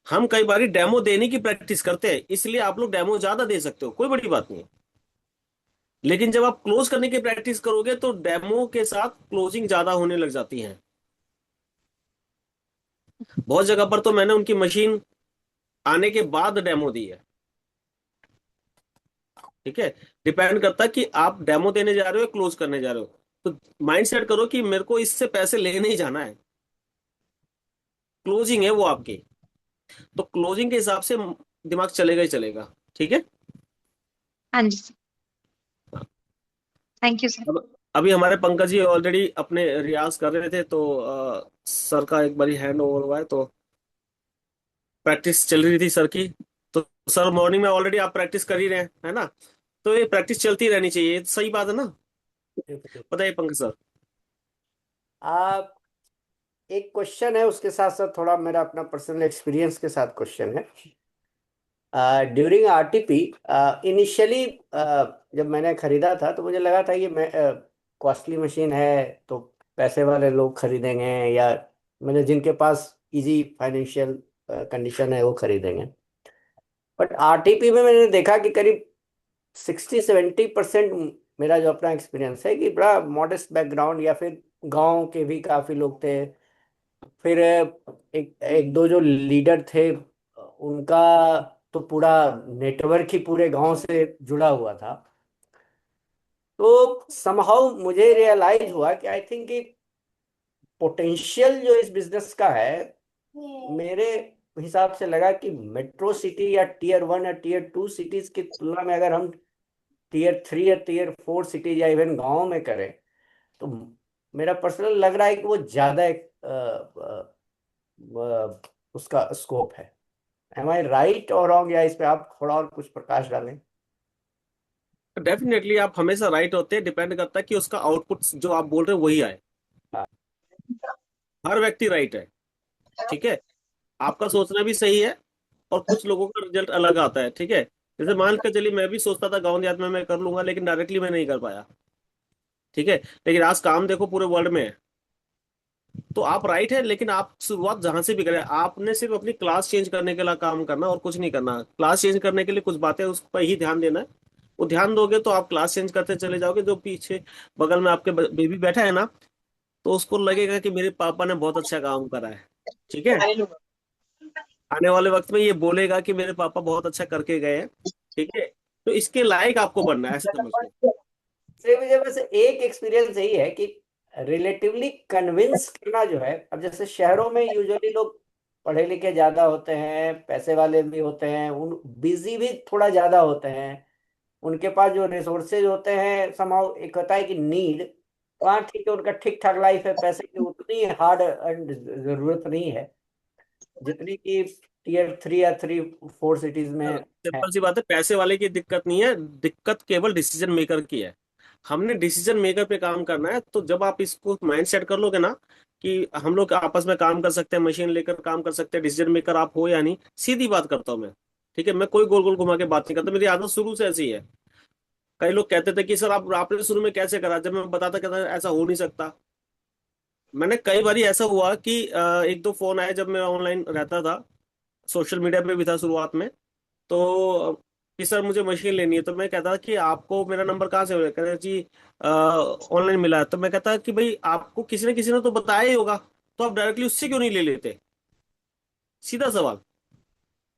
Speaker 2: हम कई बार डेमो देने की प्रैक्टिस करते हैं, इसलिए आप लोग डेमो ज्यादा दे सकते हो, कोई बड़ी बात नहीं है। लेकिन जब आप क्लोज करने की प्रैक्टिस करोगे तो डेमो के साथ क्लोजिंग ज्यादा होने लग जाती है। बहुत जगह पर तो मैंने उनकी मशीन आने के बाद डेमो दी है। ठीक है, डिपेंड करता है कि आप डेमो देने जा रहे हो क्लोज करने जा रहे हो। तो माइंड सेट करो कि मेरे को इससे पैसे लेने ही जाना है, क्लोजिंग है वो आपकी। तो क्लोजिंग के हिसाब से दिमाग चलेगा ही चलेगा। ठीक है।
Speaker 6: हाँ जी। Thank you sir.
Speaker 2: अब अभी हमारे पंकज जी ऑलरेडी अपने रियाज कर रहे थे, तो सर का एक बारी हैंड ओवर हुआ है, तो प्रैक्टिस चल रही थी सर की। तो सर मॉर्निंग में ऑलरेडी आप प्रैक्टिस कर ही रहे हैं, है ना? तो ये प्रैक्टिस चलती रहनी चाहिए, ये सही बात है ना?
Speaker 7: बिल्कुल।
Speaker 2: बताइए पंकज सर।
Speaker 7: आप एक क्वेश्चन है, उसके साथ साथ थोड़ा मेरा अपना पर्सनल एक्सपीरियंस के साथ क्वेश्चन है। ड्यूरिंग आरटीपी इनिशियली जब मैंने खरीदा था तो मुझे लगा था ये कॉस्टली मशीन है, तो पैसे वाले लोग खरीदेंगे, या मतलब जिनके पास इजी फाइनेंशियल कंडीशन है वो खरीदेंगे। बट आरटीपी में मैंने देखा कि करीब 60-70% मेरा जो अपना एक्सपीरियंस है कि बड़ा मॉडेस्ट बैकग्राउंड या फिर गांव के भी काफी लोग थे। फिर एक एक दो जो लीडर थे उनका तो पूरा नेटवर्क ही पूरे गांव से जुड़ा हुआ था। तो समहाउ मुझे रियलाइज हुआ कि आई थिंक कि पोटेंशियल जो इस बिजनेस का है, मेरे हिसाब से लगा कि मेट्रो सिटी या टीयर 1 या टीयर 2 सिटीज की तुलना में अगर हम टीयर 3 या टीयर 4 सिटीज या इवन गाँव में करें तो मेरा पर्सनल लग रहा है कि वो ज्यादा एक उसका स्कोप है। एम आई राइट और रॉन्ग, या इस पे आप थोड़ा और कुछ प्रकाश डालें?
Speaker 2: डेफिनेटली आप हमेशा राइट होते हैं, डिपेंड करता है कि उसका आउटपुट जो आप बोल रहे हो वही आए।
Speaker 7: हाँ।
Speaker 2: हर व्यक्ति राइट है। ठीक है, आपका सोचना भी सही है, और कुछ लोगों का रिजल्ट अलग आता है। ठीक है, जैसे मान के चलिए मैं भी सोचता था गांव देहात में मैं कर लूंगा, लेकिन डायरेक्टली मैं नहीं कर पाया। ठीक है, लेकिन आज काम देखो पूरे वर्ल्ड में है। तो आप राइट है, लेकिन आप शुरुआत जहां से भी करें, आपने सिर्फ अपनी क्लास चेंज करने के लिए काम करना और कुछ नहीं करना। क्लास चेंज करने के लिए कुछ बातें उस पर ही ध्यान देना है। वो ध्यान दोगे तो आप क्लास चेंज करते चले जाओगे। जो पीछे बगल में आपके बेबी बैठा है ना, तो उसको लगेगा कि मेरे पापा ने बहुत अच्छा काम करा है। ठीक है, आने वाले वक्त में ये बोलेगा कि मेरे पापा बहुत अच्छा करके गए हैं। ठीक है, तो इसके लायक आपको बनना है, ऐसे समझ लो।
Speaker 7: सिर्फ मुझे बस एक एक्सपीरियंस यही है कि रिलेटिवली कन्विंस करना जो है, अब जैसे शहरों में यूजुअली लोग पढ़े लिखे ज्यादा होते हैं, पैसे वाले भी होते हैं, उन बिजी भी थोड़ा ज्यादा होते हैं, उनके पास जो रिसोर्सेज होते हैं समाउ एक होता है कि नीड, वहाँ ठीक है उनका ठीक ठाक लाइफ है, पैसे की उतनी हार्ड अर्न जरूरत नहीं है जितनी कि टीयर 3 या 3-4 सिटीज में है।
Speaker 2: सिंपल सी बात है, पैसे वाले की दिक्कत नहीं है, दिक्कत केवल डिसीजन मेकर की है। हमने डिसीजन मेकर पे काम करना है। तो जब आप इसको माइंड सेट कर लोगे ना कि हम लोग आपस में काम कर सकते हैं, मशीन लेकर काम कर सकते हैं, डिसीजन मेकर आप हो या नहीं, सीधी बात करता हूँ मैं। ठीक है, मैं कोई गोल गोल घुमा के बात नहीं करता, मेरी आदत शुरू से ऐसी है। कई लोग कहते थे कि सर आप आपने शुरू में कैसे करा, जब मैं बताता कहता ऐसा हो नहीं सकता। मैंने कई बार ऐसा हुआ कि एक दो फोन आए जब मैं ऑनलाइन रहता था, सोशल मीडिया पे भी था शुरुआत में। तो कि सर मुझे मशीन लेनी है, तो मैं कहता कि आपको मेरा नंबर कहाँ से हो, कहते जी ऑनलाइन मिला है। तो मैं कहता कि भाई आपको किसी ने तो बताया ही होगा, तो आप डायरेक्टली उससे क्यों नहीं ले लेते? सीधा सवाल।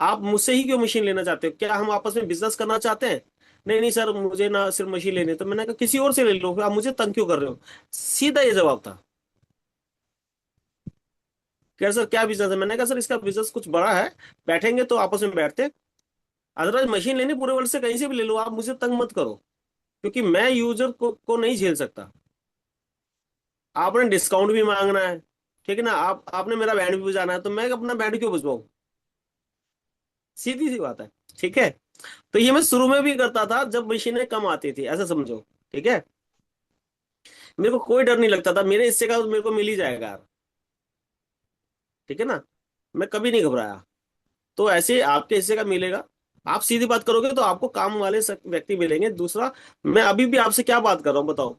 Speaker 2: आप मुझसे ही क्यों मशीन लेना चाहते हो? क्या हम आपस में बिजनेस करना चाहते हैं? नहीं नहीं सर, मुझे ना सिर्फ मशीन लेनी है। तो मैंने कहा किसी और से ले लो, आप मुझे तंग क्यों कर रहे हो? सीधा ये जवाब था। कह सर क्या बिजनेस है? मैंने कहा सर इसका बिजनेस कुछ बड़ा है, बैठेंगे तो आपस में बैठते, अदरवाइज मशीन लेनी पूरे वर्ल्ड से कहीं से भी ले लो, आप मुझे तंग मत करो, क्योंकि मैं यूजर को नहीं झेल सकता। आपने डिस्काउंट भी मांगना है, ठीक है ना, आपने मेरा बैंड भी बजाना है, तो मैं अपना बैंड क्यों बजवाऊं? सीधी सी बात है। ठीक है, तो ये मैं शुरू में भी करता था जब मशीनें कम आती थी, ऐसा समझो। ठीक है, मेरे को कोई डर नहीं लगता था, मेरे हिस्से का मेरे को मिल ही जाएगा यार। ठीक है ना, मैं कभी नहीं घबराया। तो ऐसे आपके हिस्से का मिलेगा। आप सीधी बात करोगे तो आपको काम वाले व्यक्ति मिलेंगे। दूसरा, मैं अभी भी आपसे क्या बात कर रहा हूँ बताओ?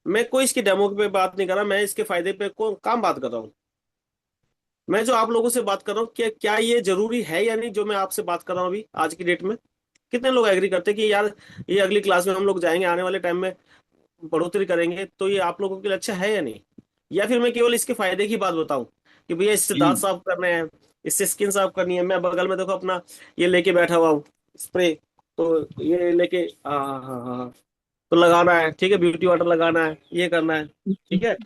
Speaker 2: मैं कोई इसकी डेमो पे बात नहीं कर रहा, मैं इसके फायदे पे को काम बात कर रहा हूँ। मैं जो आप लोगों से बात कर रहा हूँ, क्या क्या ये जरूरी है या नहीं, जो मैं आपसे बात कर रहा हूँ अभी आज की डेट में? कितने लोग एग्री करते हैं कि यार ये अगली क्लास में हम लोग जाएंगे, आने वाले टाइम में बढ़ोतरी करेंगे, तो ये आप लोगों के लिए अच्छा है या नहीं? या फिर मैं केवल इसके फायदे की बात बताऊं कि भैया इससे दांत साफ करने हैं, इससे स्किन साफ करनी है, मैं बगल में देखो अपना ये लेके बैठा हुआ हूँ स्प्रे, तो ये लेके हाँ हाँ हाँ हाँ हाँ, तो लगाना है, ठीक है, ब्यूटी वाटर लगाना है, ये करना है। ठीक है,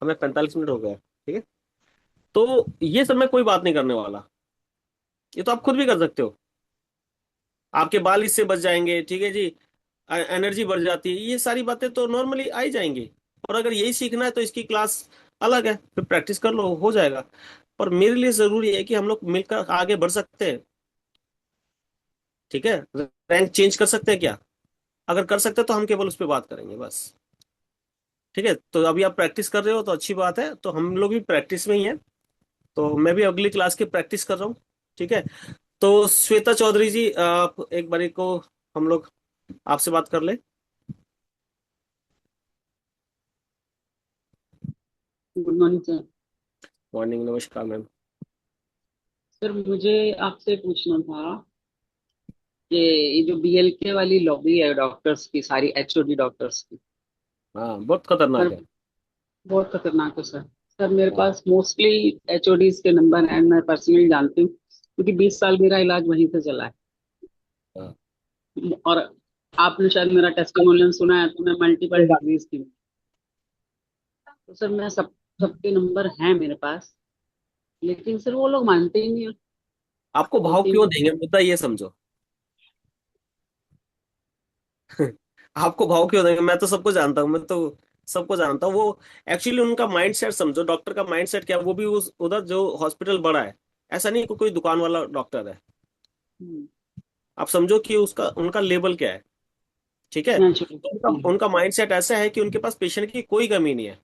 Speaker 2: हमें 45 मिनट हो गया। ठीक है, तो ये सब मैं कोई बात नहीं करने वाला, ये तो आप खुद भी कर सकते हो। आपके बाल इससे बच जाएंगे, ठीक है जी, एनर्जी बढ़ जाती है, ये सारी बातें तो नॉर्मली आ ही जाएंगी। और अगर यही सीखना है तो इसकी क्लास अलग है, फिर प्रैक्टिस कर लो, हो जाएगा। पर मेरे लिए जरूरी है कि हम लोग मिलकर आगे बढ़ सकते हैं। ठीक है, रैंक चेंज कर सकते हैं क्या? अगर कर सकते हैं तो हम केवल उस पर बात करेंगे बस। ठीक है, तो अभी आप प्रैक्टिस कर रहे हो तो अच्छी बात है, तो हम लोग भी प्रैक्टिस में ही हैं। तो मैं भी अगली क्लास की प्रैक्टिस कर रहा हूँ। ठीक है, तो श्वेता चौधरी जी, आप एक बारी को हम लोग आपसे बात कर ले।
Speaker 8: Good morning sir.
Speaker 2: मॉर्निंग, नमस्कार मैम।
Speaker 8: सर मुझे आपसे पूछना था कि ये जो बीएलके वाली लॉबी है डॉक्टर्स की, सारी एचओडी डॉक्टर्स की,
Speaker 2: हाँ, बहुत खतरनाक
Speaker 8: सर
Speaker 2: है।
Speaker 8: बहुत खतरनाक है सर। सर मेरे
Speaker 2: हाँ
Speaker 8: पास मोस्टली एचओडीज के नंबर हैं, मैं पर्सनली जानती हूँ क्योंकि 20 साल मेरा इलाज वहीं से चला
Speaker 2: हाँ।
Speaker 8: है। और आपने शायद मेरा टेस्टिमोनियल सुना है, तो मैं मल्टीपल डिग्रीज की हूँ। तो सर मैं सबके नंबर हैं मेरे पास, लेकिन सर वो लोग मानते ही नहीं है।
Speaker 2: आपको
Speaker 8: दो
Speaker 2: भाव
Speaker 8: तीन
Speaker 2: क्यों देंगे, मुद्दा ये समझो। आपको भाव क्यों देंगे? मैं तो सबको जानता हूँ, मैं तो सबको जानता हूँ। वो एक्चुअली उनका माइंड सेट समझो, डॉक्टर का माइंड सेट क्या है, वो भी उस उधर जो हॉस्पिटल बड़ा है, ऐसा नहीं कि कोई दुकान वाला डॉक्टर है।
Speaker 8: हम्म,
Speaker 2: आप समझो कि उसका उनका लेवल क्या है। ठीक है,
Speaker 8: मैं
Speaker 2: तो उनका उनका माइंड सेट ऐसा है कि उनके पास पेशेंट की कोई कमी नहीं है।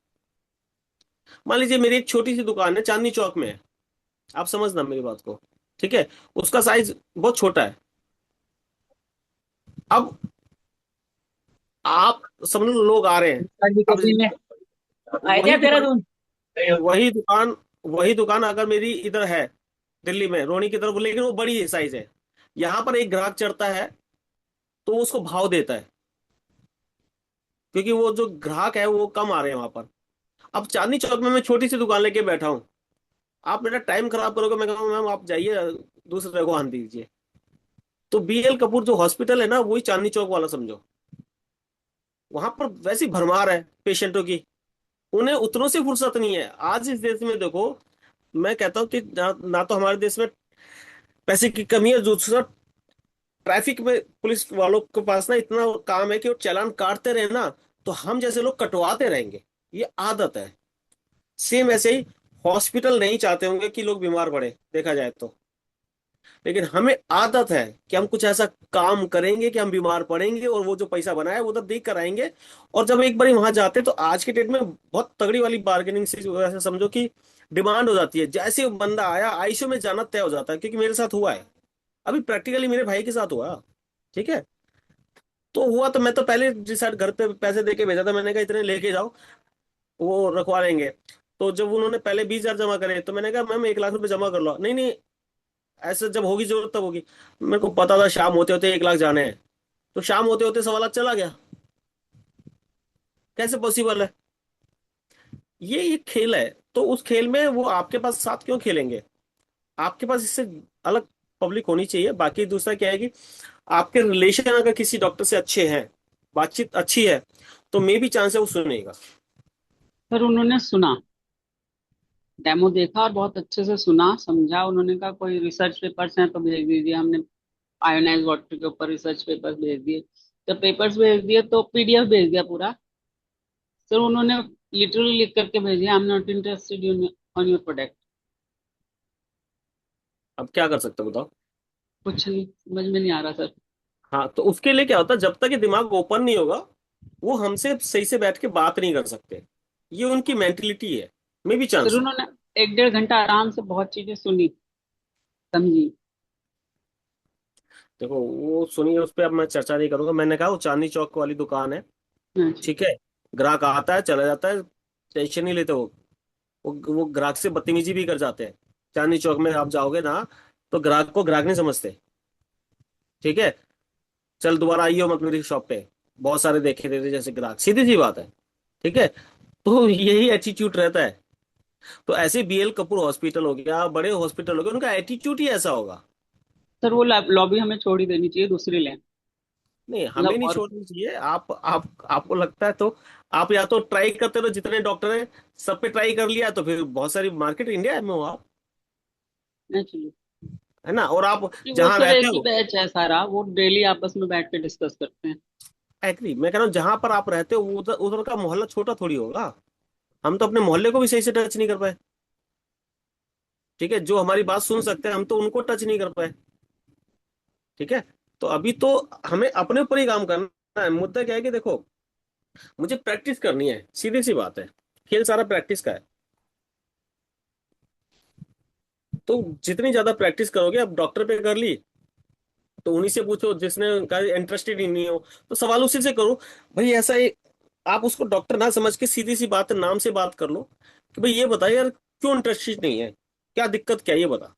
Speaker 2: मान लीजिए मेरी एक छोटी सी दुकान है, चांदनी चौक में है, आप समझना मेरी बात को। ठीक है, उसका साइज बहुत छोटा है। अब आप समझ लो लोग आ रहे हैं। अब वही दुकान वही दुकान वही दुकान अगर मेरी इधर है दिल्ली में रोनी की तरफ, लेकिन वो बड़ी साइज है, यहाँ पर एक ग्राहक चढ़ता है तो वो उसको भाव देता है, क्योंकि वो जो ग्राहक है वो कम आ रहे हैं वहां पर। अब चांदनी चौक में मैं छोटी सी दुकान लेके बैठा हूँ, आप मेरा टाइम खराब करोगे, मैं कहूँगा मैम आप जाइए दूसरे को आन दीजिए। तो बीएल कपूर जो हॉस्पिटल है ना, वही चांदनी चौक वाला समझो। वहां पर वैसी भरमार है पेशेंटों की, उन्हें उतनों से फुर्सत नहीं है। आज इस देश में देखो, मैं कहता हूँ कि ना तो हमारे देश में पैसे की कमी है, दूसरा ट्रैफिक में पुलिस वालों के पास ना इतना काम है कि वो चालान काटते रहे ना, तो हम जैसे लोग कटवाते रहेंगे, ये आदत है। सेम ऐसे ही हॉस्पिटल नहीं चाहते होंगे कि लोग बीमार पड़े, देखा जाए तो। लेकिन हमें आदत है कि हम कुछ ऐसा काम करेंगे कि हम बीमार पड़ेंगे और वो जो पैसा बनाया है वो उधर देख कर आएंगे। और जब एक बार वहां जाते हैं तो आज के डेट में बहुत तगड़ी वाली बार्गेनिंग से ऐसे समझो कि डिमांड हो जाती है। जैसे वो बंदा आया आईसीयू में जाना तय हो जाता है, क्योंकि मेरे साथ हुआ है। अभी प्रैक्टिकली मेरे भाई के साथ हुआ। ठीक है। तो हुआ तो मैं तो पहले डिसाइड घर पे पैसे दे के भेजा था, मैंने कहा इतने लेके जाओ, वो रखवा लेंगे। तो जब उन्होंने पहले 20,000 जमा करे तो मैंने कहा मैम 1 लाख रुपए जमा कर लो। नहीं नहीं, ऐसे जब होगी जरूरत तब होगी। मेरे को पता था शाम होते होते 1 लाख जाने हैं, तो शाम होते होते 1.25 लाख चला गया। कैसे पॉसिबल है? ये खेल है। तो उस खेल में वो आपके पास साथ क्यों खेलेंगे? आपके पास इससे अलग पब्लिक होनी चाहिए। बाकी दूसरा क्या है कि आपके रिलेशन अगर किसी डॉक्टर से अच्छे हैं, बातचीत अच्छी है, तो मे भी चांस है वो सुनेगा।
Speaker 8: सर उन्होंने सुना, डेमो देखा और बहुत अच्छे से सुना समझा। उन्होंने कहा कोई रिसर्च पेपर्स हैं तो भेज दीजिए। हमने आयोनाइज वाटर के ऊपर रिसर्च पेपर्स भेज दिए। जब पेपर्स भेज दिए तो पीडीएफ भेज दिया पूरा। सर उन्होंने लिटरली लिख करके भेजे, I am not interested on your product.
Speaker 2: अब क्या कर सकते हो बताओ?
Speaker 8: कुछ नहीं समझ में नहीं आ रहा सर।
Speaker 2: हाँ, तो उसके लिए क्या होता है, जब तक ये दिमाग ओपन नहीं होगा वो हमसे सही से बैठ के बात नहीं कर सकते। ये उनकी मेंटेलिटी है। मे भी
Speaker 8: सर
Speaker 2: चांस है।
Speaker 8: उन्होंने 1 1.5 घंटा आराम से बहुत चीजें सुनी, समझी।
Speaker 2: देखो वो सुनिए, उस पर अब मैं चर्चा नहीं करूंगा। मैंने कहा वो चांदनी चौक वाली दुकान है।
Speaker 8: अच्छा।
Speaker 2: ठीक है। ग्राहक आता है चला जाता है, टेंशन नहीं लेते वो ग्राहक से बदतमीजी भी कर जाते हैं। चांदनी चौक में आप जाओगे ना, तो ग्राहक को ग्राहक नहीं समझते। ठीक है। चल दोबारा आइयो मत मेरी शॉप पे, बहुत सारे देखे थे जैसे ग्राहक, सीधी सी बात है। ठीक है। तो यही एटीट्यूड रहता है। तो ऐसे बीएल कपूर हॉस्पिटल हो गया, बड़े हॉस्पिटल हो गए, उनका एटीट्यूड ही ऐसा होगा।
Speaker 8: सर वो लॉबी हमें छोड़ ही देनी चाहिए, दूसरी लें।
Speaker 2: नहीं, हमें
Speaker 8: मतलब
Speaker 2: नहीं
Speaker 8: और
Speaker 2: छोड़नी चाहिए। आप आपको लगता है तो आप या तो ट्राई करते रहो, जितने डॉक्टर हैं सब पे ट्राई कर लिया तो फिर बहुत सारी मार्केट इंडिया में हो आप।
Speaker 8: नेचुरली।
Speaker 2: है ना? और आप
Speaker 8: वो
Speaker 2: जहाँ
Speaker 8: सर
Speaker 2: रहते
Speaker 8: एक ही
Speaker 2: हो,
Speaker 8: बैच है सारा, वो डेली आपस में बैठ के डिस्कस करते हैं।
Speaker 2: एग्री, मैं कह रहा हूँ जहां पर आप रहते हो उधर उधर का मोहल्ला छोटा थोड़ी होगा। हम तो अपने मोहल्ले को भी सही से टच नहीं कर पाए। ठीक है। जो हमारी बात सुन सकते हैं हम तो उनको टच नहीं कर पाए। ठीक है। तो अभी तो हमें अपने ऊपर ही काम करना है। मुद्दा क्या है कि देखो, मुझे प्रैक्टिस करनी है, सीधी सी बात है। खेल सारा प्रैक्टिस का है। तो जितनी ज्यादा प्रैक्टिस करोगे, अब डॉक्टर पे कर ली तो उन्हीं से पूछो, जिसने कहा इंटरेस्टेड ही नहीं हो तो सवाल उसी से करो। भाई ऐसा है, आप उसको डॉक्टर ना समझ के सीधी सी बात नाम से बात कर लो कि भाई ये बता यार, क्यों इंटरेस्टेड नहीं है, क्या दिक्कत क्या है, ये बता।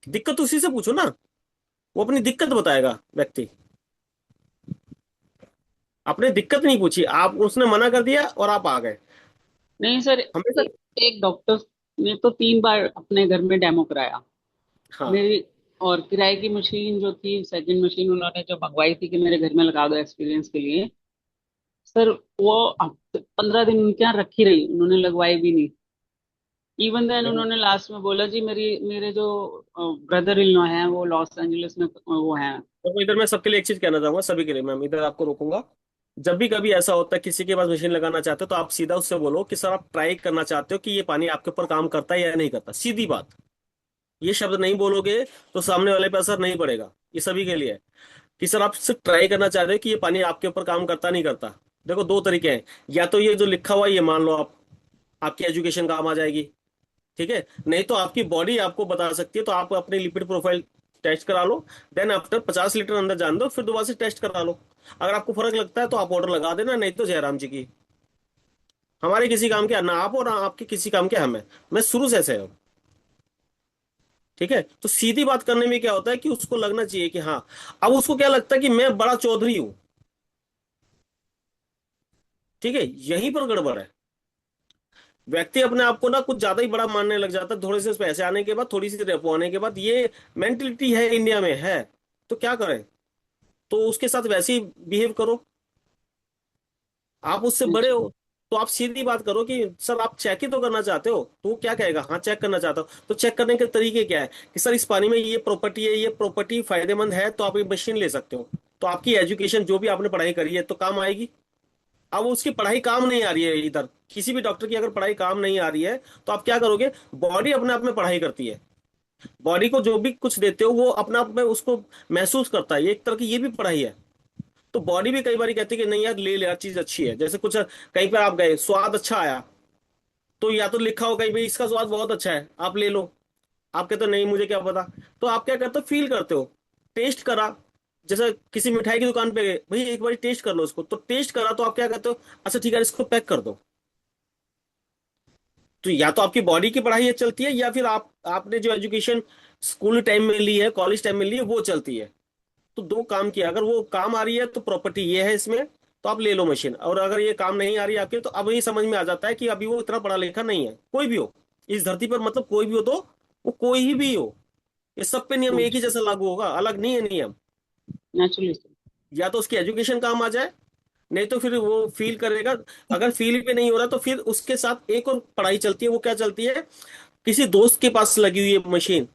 Speaker 2: दिक्कत उसी से पूछो ना, वो अपनी दिक्कत बताएगा व्यक्ति। आपने दिक्कत नहीं पूछी, आप उसने मना कर दिया और आप आ गए।
Speaker 8: नहीं सर,
Speaker 2: हमेशा।
Speaker 8: एक डॉक्टर ने तो 3 बार अपने घर में डेमो कराया
Speaker 2: हाँ।
Speaker 8: मेरी। और किराए की मशीन जो थी, सेकंड मशीन उन्होंने जो मंगवाई थी कि मेरे घर में लगा दो एक्सपीरियंस के लिए। सर वो 15 दिन उनके यहाँ रखी रही, उन्होंने लगवाई भी नहीं। इवन देन
Speaker 2: देखो
Speaker 8: उन्होंने लास्ट में बोला जी मेरे जो ब्रदर इन लॉ हैं वो लॉस एंजलिस में वो हैं।
Speaker 2: देखो, इधर मैं सबके लिए एक चीज कहना चाहूंगा, सभी के लिए। मैम इधर आपको रोकूंगा। जब भी कभी ऐसा होता है किसी के पास मशीन लगाना चाहते हो तो आप सीधा उससे बोलो कि सर आप ट्राई करना चाहते हो कि ये पानी आपके ऊपर काम करता है या नहीं करता, सीधी बात। ये शब्द नहीं बोलोगे तो सामने वाले पे असर नहीं पड़ेगा। ये सभी के लिए है कि सर आप सिर्फ ट्राई करना चाहते हो कि ये पानी आपके ऊपर काम करता नहीं करता। देखो दो तरीके हैं, या तो ये जो लिखा हुआ है ये मान लो आप, आपकी एजुकेशन काम आ जाएगी। ठीक है। नहीं तो आपकी बॉडी आपको बता सकती है, तो आप अपनी लिपिड प्रोफाइल टेस्ट करा लो। देन आफ्टर 50 लीटर अंदर जान दो, फिर दोबारा से टेस्ट करा लो। अगर आपको फर्क लगता है तो आप ऑर्डर लगा देना, नहीं तो जयराम जी की। हमारे किसी काम के ना आप, और ना आपके किसी काम के हम हैं। मैं शुरू से ऐसे हूँ। ठीक है। तो सीधी बात करने में क्या होता है कि उसको लगना चाहिए कि हाँ, अब उसको क्या लगता है कि मैं बड़ा चौधरी हूं। ठीक है। यहीं पर गड़बड़ है। व्यक्ति अपने आप को ना कुछ ज्यादा ही बड़ा मानने लग जाता है, थोड़े से पैसे आने के बाद, थोड़ी सी रेपो आने के बाद। ये मेंटेलिटी है, इंडिया में है। तो क्या करें? तो उसके साथ वैसे ही बिहेव करो। आप उससे बड़े
Speaker 8: अच्छा।
Speaker 2: हो तो आप सीधी बात करो कि सर आप चेक ही तो करना चाहते हो। तो वो क्या कहेगा, हाँ चेक करना चाहता हो। तो चेक करने के तरीके क्या है कि सर इस पानी में ये प्रॉपर्टी है, ये प्रॉपर्टी फायदेमंद है, तो आप ये मशीन ले सकते हो। तो आपकी एजुकेशन जो भी आपने पढ़ाई करी है तो काम आएगी। अब उसकी पढ़ाई काम नहीं आ रही है, इधर किसी भी डॉक्टर की अगर पढ़ाई काम नहीं आ रही है तो आप क्या करोगे? बॉडी अपने आप में पढ़ाई करती है। बॉडी को जो भी कुछ देते हो वो अपना आप में उसको महसूस करता है, ये एक तरह की ये भी पढ़ाई है। तो बॉडी भी कई बार कहती है कि नहीं यार ले ले यार, चीज अच्छी है। जैसे कुछ कहीं पर आप गए, स्वाद अच्छा आया, तो या तो लिखा हो कहीं भाई इसका स्वाद बहुत अच्छा है, आप ले लो। आप कहते हो नहीं मुझे क्या पता, तो आप क्या करते हो, फील करते हो, टेस्ट करा। जैसे किसी मिठाई की दुकान पे गए, भाई एक बार टेस्ट कर लो उसको, तो टेस्ट करा तो आप क्या कहते हो, अच्छा ठीक है इसको पैक कर दो। तो या तो आपकी बॉडी की पढ़ाई चलती है, या फिर आपने जो एजुकेशन स्कूल टाइम में ली है, कॉलेज टाइम में ली है, वो चलती है। तो दो काम किया, अगर वो काम आ रही है तो प्रॉपर्टी ये है इसमें, तो आप ले लो मशीन। और अगर ये काम नहीं आ रही है आपके, तो अब ये समझ में आ जाता है कि अभी वो इतना पढ़ा लिखा नहीं है, कोई भी हो इस धरती पर, मतलब कोई भी हो, तो वो कोई ही भी हो, ये सब पे नियम एक ही जैसा लागू होगा, अलग नहीं है नियम।
Speaker 8: Naturally sir.
Speaker 2: या तो उसकी एजुकेशन काम आ जाए, नहीं तो फिर वो फील करेगा। अगर फील पे नहीं हो रहा तो फिर उसके साथ एक और पढ़ाई चलती है, वो क्या चलती है, किसी दोस्त के पास लगी हुई है मशीन,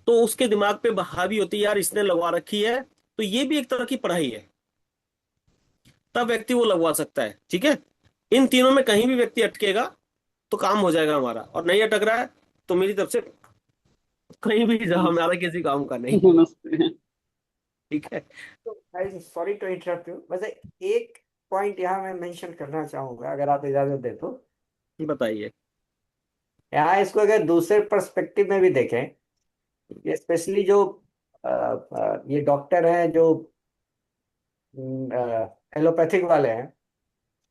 Speaker 2: तो उसके दिमाग पे हावी होती है यार इसने लगवा रखी है, तो ये भी एक तरह की पढ़ाई है। तब व्यक्ति वो लगवा सकता है, ठीक है। इन तीनों में कहीं भी व्यक्ति अटकेगा तो काम हो जाएगा हमारा, और नहीं अटक रहा है तो मेरी तरफ से कहीं भी जा, हमारा किसी काम का नहीं।
Speaker 8: नमस्ते।
Speaker 2: ठीक है।
Speaker 7: तो सॉरी टू इंटरप्ट यू, वैसे एक पॉइंट यहाँ मैं मेंशन करना चाहूंगा अगर आप इजाजत दे तो।
Speaker 2: बताइए।
Speaker 7: यहाँ इसको अगर दूसरे पर्सपेक्टिव में भी देखें, ये स्पेशली जो ये डॉक्टर हैं जो एलोपैथिक वाले हैं,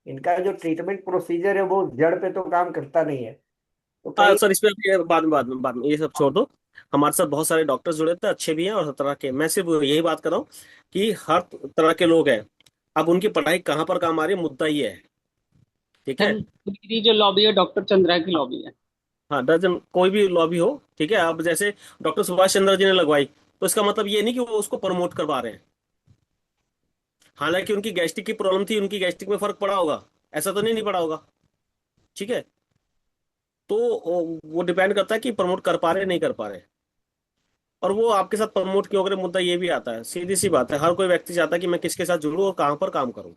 Speaker 7: इनका जो ट्रीटमेंट प्रोसीजर है वो जड़ पे तो काम करता नहीं है। तो कई
Speaker 2: सर इसमें ये बाद में ये सब छोड़ दो। हमारे साथ बहुत सारे डॉक्टर्स जुड़े थे, अच्छे भी हैं और हर तरह के। मैं सिर्फ यही बात कर रहा हूँ कि हर तरह के लोग हैं। अब उनकी पढ़ाई कहाँ पर काम आ रही है, मुद्दा ये है। ठीक
Speaker 8: सर
Speaker 2: है।
Speaker 8: मेरी जो लॉबी है डॉक्टर चंद्रा की लॉबी है।
Speaker 2: हाँ, डजन कोई भी लॉबी हो, ठीक है। अब जैसे डॉक्टर सुभाष चंद्र जी ने लगवाई, तो इसका मतलब ये नहीं कि वो उसको प्रमोट करवा रहे हैं। हालांकि उनकी गैस्ट्रिक की प्रॉब्लम थी, उनकी गैस्ट्रिक में फर्क पड़ा होगा, ऐसा तो नहीं पड़ा होगा। ठीक है। तो वो डिपेंड करता है कि प्रमोट कर पा रहे नहीं कर पा रहे। और वो आपके साथ प्रमोट क्यों करे, मुद्दा ये भी आता है। सीधी सी बात है, हर कोई व्यक्ति चाहता है कि मैं किसके साथ जुड़ूं और कहां पर काम करूं।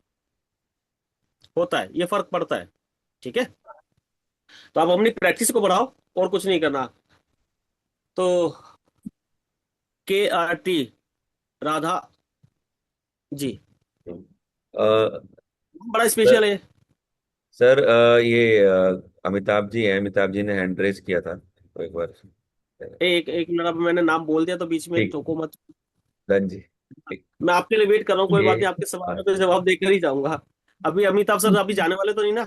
Speaker 2: होता है, ये फर्क पड़ता है। ठीक है। तो आप अपनी प्रैक्टिस को बढ़ाओ, और कुछ नहीं करना। तो KRT राधा जी
Speaker 1: अ,
Speaker 2: बड़ा
Speaker 1: सर
Speaker 2: स्पेशल है।
Speaker 1: सर ये अमिताभ जी हैं, अमिताभ जी ने हैंड रेज किया था तो एक बार।
Speaker 2: एक एक मिनट, अब मैंने नाम बोल दिया तो बीच में
Speaker 1: ठीक।
Speaker 2: टोको मत।
Speaker 1: डन जी। ठीक।
Speaker 2: मैं आपके लिए वेट कर रहा हूँ, कोई
Speaker 1: ये
Speaker 2: बात नहीं, आपके सवाल का तो जवाब देकर ही जाऊंगा। अभी अमिताभ सर अभी जाने वाले तो नहीं ना?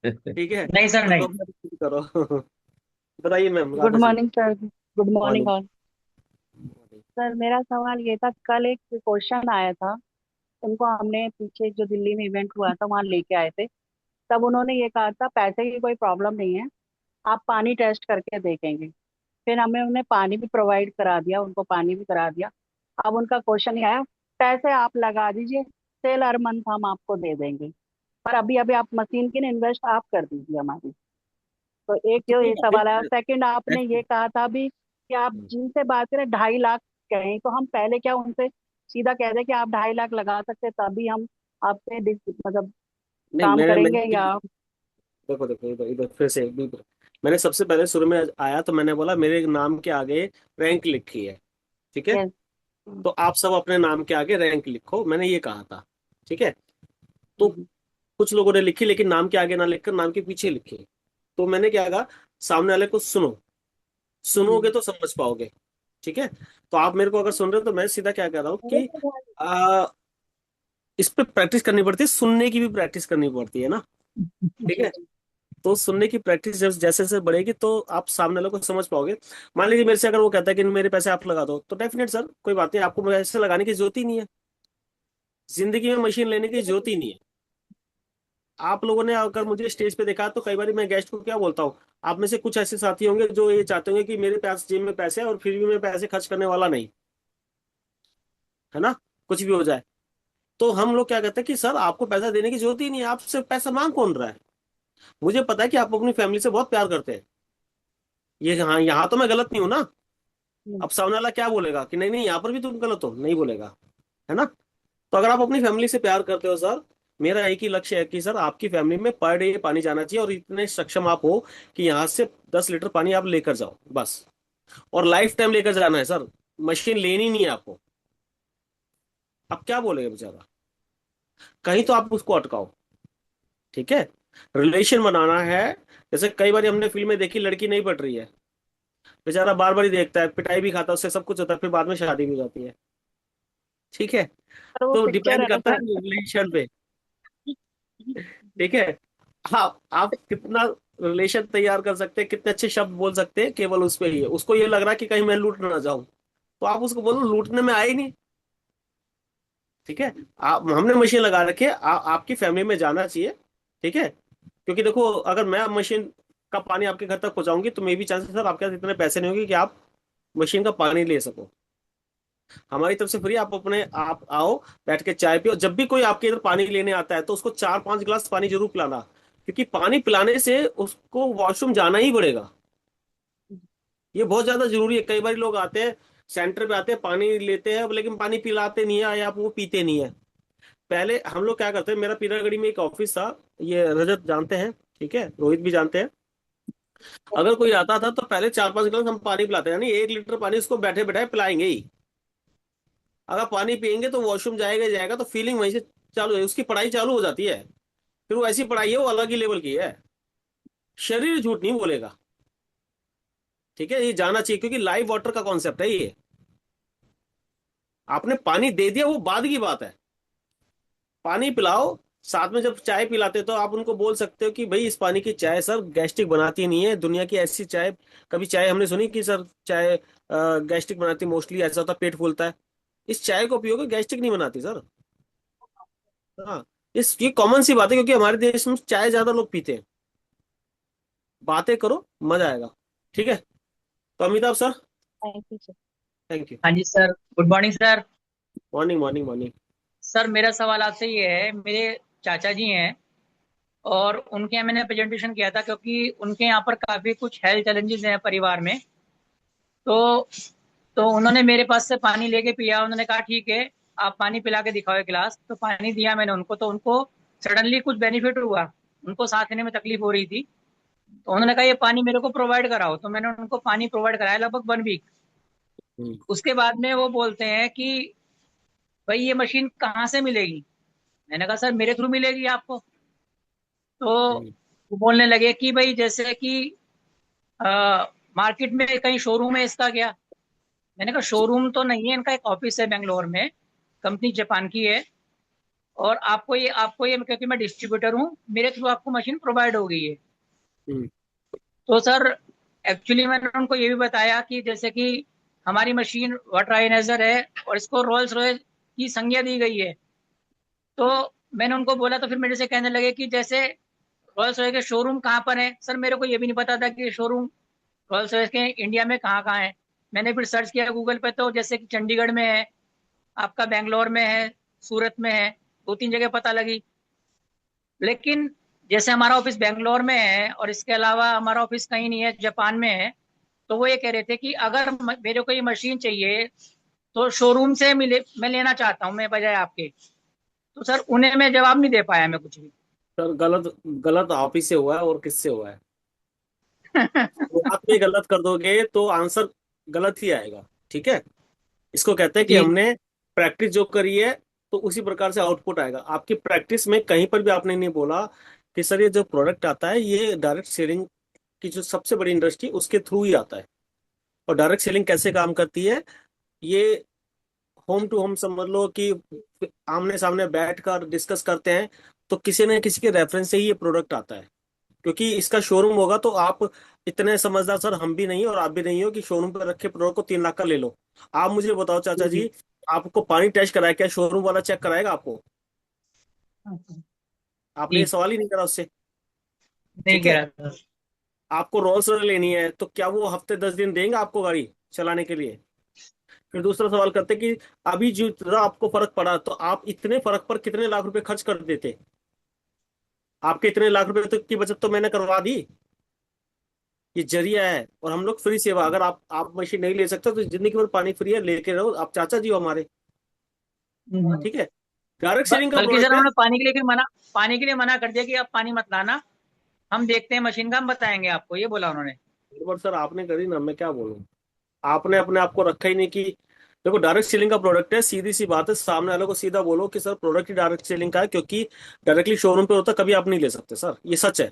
Speaker 2: ठीक है,
Speaker 9: नहीं सर
Speaker 2: तो
Speaker 9: नहीं।
Speaker 2: अब करो। बताइए ma'am
Speaker 10: good
Speaker 2: Radha ji.
Speaker 10: Morning sir. Good morning
Speaker 2: morning.
Speaker 10: All. Sir मेरा सवाल ये था, कल एक क्वेश्चन आया था, उनको हमने पीछे जो दिल्ली में इवेंट हुआ था वहां लेके आए थे। तब उन्होंने ये कहा था पैसे की कोई प्रॉब्लम नहीं है, आप पानी टेस्ट करके देखेंगे। फिर हमें उन्हें पानी भी प्रोवाइड करा दिया, उनको पानी भी करा दिया। अब उनका क्वेश्चन ये आया, पैसे आप लगा दीजिए, सेल हर मंथ हम आपको दे देंगे, पर अभी अभी आप मशीन की इन्वेस्ट आप कर दीजिए हमारी। तो एक
Speaker 2: तो
Speaker 10: जो
Speaker 2: कोई
Speaker 10: ये
Speaker 2: बात
Speaker 10: सवाल आया,
Speaker 2: नहीं।
Speaker 10: सेकंड आपने ये कहा था भी कि आप जिनसे बात करें 2.5 लाख कहें, तो हम पहले क्या उनसे सीधा कह दें कि आप 2.5 लाख लगा सकते, तभी हम आपसे मतलब
Speaker 2: नहीं,
Speaker 10: काम
Speaker 2: मैंने
Speaker 10: करेंगे
Speaker 2: नहीं,
Speaker 10: या?
Speaker 2: देखो देखो इधर इधर फिर से मैंने सबसे पहले शुरू में आया तो मैंने बोला मेरे नाम के आगे रैंक लिखी है। ठीक है।
Speaker 10: यस।
Speaker 2: तो आप सब अपने नाम के आगे रैंक लिखो, मैंने ये कहा था। ठीक है। तो कुछ लोगों ने लिखी, लेकिन नाम के आगे ना लिखकर नाम के पीछे लिखी। तो मैंने क्या कहा, सामने वाले को सुनो, सुनोगे तो समझ पाओगे। ठीक है। तो आप मेरे को अगर सुन रहे हो तो मैं सीधा क्या कह रहा हूँ कि आ, इस पे प्रैक्टिस करनी पड़ती है, सुनने की भी प्रैक्टिस करनी पड़ती है ना। ठीक है। तो सुनने की प्रैक्टिस जब जैसे जैसे बढ़ेगी तो आप सामने वाले को समझ पाओगे। मान लीजिए मेरे से अगर वो कहता है कि मेरे पैसे आप लगा दो, तो डेफिनेट सर कोई बात नहीं, आपको पैसे लगाने की जरूरत ही नहीं है। जिंदगी में मशीन लेने की जरूरत ही नहीं है। आप लोगों ने अगर मुझे स्टेज पे देखा तो कई बार मैं गेस्ट को क्या बोलता हूँ, आप में से कुछ ऐसे साथी होंगे जो ये चाहते होंगे कि मेरे पास जेब में पैसे है और फिर भी मैं पैसे खर्च करने वाला नहीं, है ना, कुछ भी हो जाए। तो हम लोग क्या कहते हैं कि सर आपको पैसा देने की जरूरत ही नहीं है, आपसे पैसा मांग कौन रहा है। मुझे पता है कि आप अपनी फैमिली से बहुत प्यार करते हैं, ये हाँ यहाँ तो मैं गलत नहीं हूं ना। अब सामने वाला क्या बोलेगा कि नहीं नहीं यहाँ पर भी तुम गलत हो, नहीं बोलेगा, है ना। तो अगर आप अपनी फैमिली से प्यार करते हो सर, मेरा एक ही लक्ष्य है कि सर आपकी फैमिली में पर डे पानी जाना चाहिए, और इतने सक्षम आप हो कि यहाँ से 10 लीटर पानी आप लेकर जाओ, बस। और लाइफ टाइम लेकर जाना है सर, मशीन लेनी नहीं है आपको। अब क्या बोलेगा बेचारा, कहीं तो आप उसको अटकाओ। ठीक है, रिलेशन बनाना है। जैसे कई बार हमने फिल्में देखी, लड़की नहीं पट रही है, बेचारा बार बार ही देखता है, पिटाई भी खाता है, उससे सब कुछ होता है, फिर बाद में शादी भी हो जाती है। ठीक है,
Speaker 10: पर वो
Speaker 2: तो
Speaker 10: पिक्चर
Speaker 2: डिपेंड
Speaker 10: है
Speaker 2: करता है
Speaker 10: सर।
Speaker 2: रिलेशन पे। ठीक है, आप कितना रिलेशन तैयार कर सकते हैं, कितने अच्छे शब्द बोल सकते हैं, केवल उस पे ही है। उसको ये लग रहा है कि कहीं मैं लूट ना जाऊं, तो आप उसको बोलो लूटने में आए ही नहीं। ठीक है, आप हमने मशीन लगा रखी है, आपकी फैमिली में जाना चाहिए। ठीक है, क्योंकि देखो अगर मैं मशीन का पानी आपके घर तक पहुंचाऊंगी तो मे भी चांसेस सर आपके पास इतने पैसे नहीं होंगे कि आप मशीन का पानी ले सको। हमारी तरफ से फ्री, आप अपने आप आओ, बैठ के चाय पियो। जब भी कोई आपके इधर पानी लेने आता है तो उसको 4-5 गिलास पानी जरूर पिलाना, क्योंकि पानी पिलाने से उसको वॉशरूम जाना ही पड़ेगा। ये बहुत ज्यादा जरूरी है। कई बार लोग आते हैं, सेंटर पे आते हैं, पानी लेते हैं, लेकिन पानी पिलाते नहीं है या वो पीते नहीं है। पहले हम लोग क्या करते हैं, मेरा पीरागढ़ी में एक ऑफिस था, ये रजत जानते हैं, ठीक है, रोहित भी जानते हैं। अगर कोई आता था तो पहले 4-5 गिलास हम पानी पिलाते हैं, यानी 1 लीटर पानी उसको बैठे बैठे पिलाएंगे ही। अगर पानी पियेंगे तो वॉशरूम जाएगा ही जाएगा, तो फीलिंग वहीं से चालू है, उसकी पढ़ाई चालू हो जाती है। फिर वो ऐसी पढ़ाई है, वो अलग ही लेवल की है। शरीर झूठ नहीं बोलेगा। ठीक है, ये जाना चाहिए, क्योंकि लाइव वाटर का कॉन्सेप्ट है ये। आपने पानी दे दिया वो बाद की बात है, पानी पिलाओ। साथ में जब चाय पिलाते तो आप उनको बोल सकते हो कि भाई इस पानी की चाय सर गैस्ट्रिक बनाती नहीं है, दुनिया की ऐसी चाय कभी चाय हमने सुनी कि सर चाय गैस्ट्रिक बनाती, मोस्टली ऐसा होता है पेट फूलता है। इस चाय को पियोगे गैस्ट्रिक नहीं बनाती सर। हाँ, इस ये कॉमन सी बात है, क्योंकि हमारे देश में चाय ज्यादा लोग पीते हैं। बातें करो, मजा आएगा। ठीक है, तो Amitabh sir.
Speaker 10: Thank you sir.
Speaker 2: Thank you.
Speaker 9: हाँ जी sir, good morning sir.
Speaker 2: Morning morning morning.
Speaker 9: Sir मेरा सवाल आपसे ये है, मेरे चाचा जी हैं और उनके यहाँ मैंने प्रेजेंटेशन किया था, क्योंकि उनके यहाँ पर काफी कुछ हेल्थ चैलेंजेस हैं परिवार में। तो तो उन्होंने मेरे पास से पानी लेके पिया, उन्होंने कहा ठीक है आप पानी पिला के दिखाओ एक गिलास। तो पानी दिया मैंने उनको, तो उनको सडनली कुछ बेनिफिट हुआ, उनको सांस लेने में तकलीफ हो रही थी। तो उन्होंने कहा ये पानी मेरे को प्रोवाइड कराओ, तो मैंने उनको पानी प्रोवाइड कराया लगभग 1 वीक।
Speaker 2: हम्म,
Speaker 9: उसके बाद में वो बोलते हैं कि भाई ये मशीन कहाँ से मिलेगी। मैंने कहा सर मेरे थ्रू मिलेगी आपको। तो
Speaker 2: हम्म,
Speaker 9: वो बोलने लगे कि भाई जैसे कि मार्केट में कहीं शोरूम है इसका क्या। मैंने कहा शोरूम तो नहीं है, इनका एक ऑफिस है बेंगलोर में, कंपनी जापान की है। और आपको ये क्योंकि मैं डिस्ट्रीब्यूटर हूँ, मेरे थ्रू आपको मशीन प्रोवाइड हो गई है।
Speaker 2: हम्म,
Speaker 9: तो सर एक्चुअली मैंने उनको ये भी बताया कि जैसे कि हमारी मशीन वाटर आयनाइजर है और इसको रोल्स रॉयस की संज्ञा दी गई है। तो मैंने उनको बोला, तो फिर मेरे से कहने लगे कि जैसे रॉयल्स रॉयस के शोरूम कहाँ पर है। सर मेरे को ये भी नहीं पता था कि शोरूम रॉयल्स रॉयस के इंडिया में कहाँ कहाँ है। मैंने फिर सर्च किया गूगल पे, तो जैसे कि चंडीगढ़ में है, आपका बेंगलोर में है, सूरत में है, 2-3 जगह पता लगी। लेकिन जैसे हमारा ऑफिस बेंगलोर में है और इसके अलावा हमारा ऑफिस कहीं नहीं है, जापान में है। तो वो ये कह रहे थे कि अगर मेरे को ये मशीन चाहिए तो शोरूम से मिले, मैं लेना चाहता हूँ मैं बजाय आपके। तो सर उन्हें मैं जवाब नहीं दे पाया मैं कुछ भी।
Speaker 2: सर गलत गलत आप ही से हुआ है, और किससे हुआ है। शुरुआत में गलत कर दोगे तो आंसर गलत ही आएगा। ठीक है, इसको कहते हैं कि
Speaker 9: जी।
Speaker 2: हमने प्रैक्टिस जो करी है तो उसी प्रकार से आउटपुट आएगा। आपकी प्रैक्टिस में कहीं पर भी आपने नहीं बोला कि सर ये जो प्रोडक्ट आता है ये डायरेक्ट सेलिंग की जो सबसे बड़ी इंडस्ट्री उसके थ्रू ही आता है। और डायरेक्ट सेलिंग कैसे काम करती है, ये होम टू होम समझ लो कि आमने सामने बैठ कर डिस्कस करते हैं, तो किसी न किसी के रेफरेंस से ही ये प्रोडक्ट आता है। क्योंकि इसका शोरूम होगा तो आप इतने समझदार सर हम भी नहीं और आप भी नहीं हो कि शोरूम पर रखे प्रोडक्ट को 3 लाख का ले लो। आप मुझे बताओ चाचा
Speaker 9: जी।
Speaker 2: जी, आपको पानी टेस्ट कराया, क्या शोरूम वाला चेक कराएगा आपको? आपने ये
Speaker 9: जी,
Speaker 2: सवाल ही नहीं करा उससे।
Speaker 9: नहीं
Speaker 2: ठीक
Speaker 9: कह
Speaker 2: है,
Speaker 9: रहा था।
Speaker 2: आपको रोल्स रॉयस लेनी है तो क्या वो हफ्ते 10 दिन देंगे आपको गाड़ी चलाने के लिए? फिर दूसरा सवाल करते कि अभी जो इतना आपको फर्क पड़ा तो आप इतने फर्क पर कितने लाख रुपए खर्च कर देते। आपके इतने लाख रुपए तक की बचत तो मैंने करवा दी। ये जरिया है, और हम लोग फ्री सेवा। अगर आप मशीन नहीं ले सकते तो जिंदगी भर पानी फ्री है, लेके रहो, आप चाचा जी हो हमारे।
Speaker 9: हम्म।
Speaker 2: ठीक है, डायरेक्ट सेलिंग का
Speaker 9: बल्कि सर
Speaker 2: प्रोडक्ट है।
Speaker 9: उन्होंने पानी के लिए मना कर दिया कि आप पानी मत लाना, हम देखते हैं मशीन का, हम बताएंगे आपको, ये बोला उन्होंने।
Speaker 2: बट सर आपने करी ना, मैं क्या बोलूं। आपने अपने आप को रखा ही नहीं कि देखो डायरेक्ट सेलिंग का प्रोडक्ट है, सीधी सी बात है, सामने वाले को सीधा बोलो कि सर प्रोडक्ट ही डायरेक्ट सेलिंग का है, क्योंकि डायरेक्टली शोरूम पे होता कभी आप नहीं ले सकते सर, ये सच है।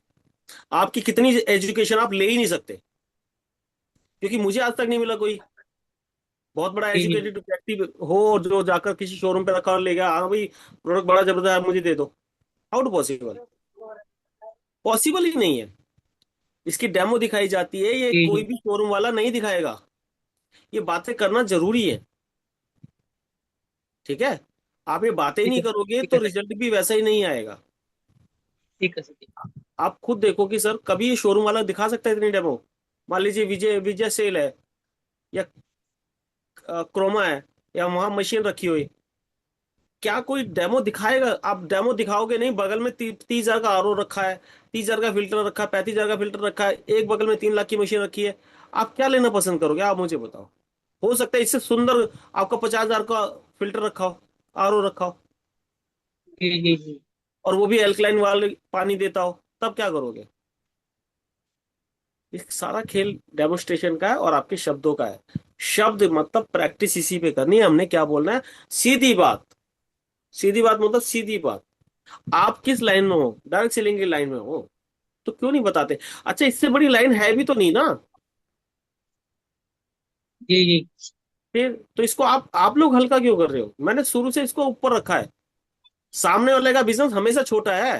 Speaker 2: आपकी कितनी एजुकेशन आप ले ही नहीं सकते, क्योंकि मुझे आज तक नहीं मिला कोई बहुत बड़ा
Speaker 9: जी जी
Speaker 2: एजुकेटेड व्यक्ति हो जो जाकर किसी शोरूम पे रखा और ले गया, हाँ भाई प्रोडक्ट बड़ा जबरदस्त है मुझे दे दो। हाउ टू पॉसिबल, पॉसिबल ही नहीं है। इसकी डेमो दिखाई जाती है, ये
Speaker 9: जी
Speaker 2: कोई
Speaker 9: जी।
Speaker 2: भी शोरूम वाला नहीं दिखाएगा। ये बातें करना जरूरी है, ठीक है। आप ये बातें ही
Speaker 9: ठीक
Speaker 2: नहीं
Speaker 9: है
Speaker 2: करोगे
Speaker 9: ठीक
Speaker 2: तो
Speaker 9: है सर।
Speaker 2: रिजल्ट भी वैसा ही नहीं आएगा।
Speaker 9: ठीक है सर।
Speaker 2: आप खुद देखो कि सर कभी ये शोरूम वाला दिखा सकता है इतनी डेमो? मान लीजिए विजय विजय सेल है या क्रोमा है या वहां मशीन रखी हुई, क्या कोई डेमो दिखाएगा? आप डेमो दिखाओगे नहीं, बगल में 30,000 का आरओ रखा है, 30,000 का फिल्टर रखा है, 35,000 का फिल्टर रखा है, एक बगल में 3 लाख की मशीन रखी है, आप क्या लेना पसंद करोगे? आप मुझे बताओ। हो सकता है इससे सुंदर आपका 50,000 का फिल्टर रखा हो, आरओ रखा हो,
Speaker 9: जी जी जी।
Speaker 2: और वो भी एल्कलाइन वाले पानी देता हो, तब क्या करोगे? ये सारा खेल डेमोस्ट्रेशन का है और आपके शब्दों का है। शब्द मतलब प्रैक्टिस इसी पे करनी है, हमने क्या बोलना है, सीधी बात। सीधी बात मतलब सीधी बात। आप किस लाइन में हो? डायरेक्ट सेलिंग की लाइन में हो तो क्यों नहीं बताते? अच्छा, इससे बड़ी लाइन है भी तो नहीं ना।
Speaker 9: जी जी।
Speaker 2: फिर तो इसको आप लोग हल्का क्यों कर रहे हो? मैंने शुरू से इसको ऊपर रखा है। सामने वाले का बिजनेस हमेशा छोटा है,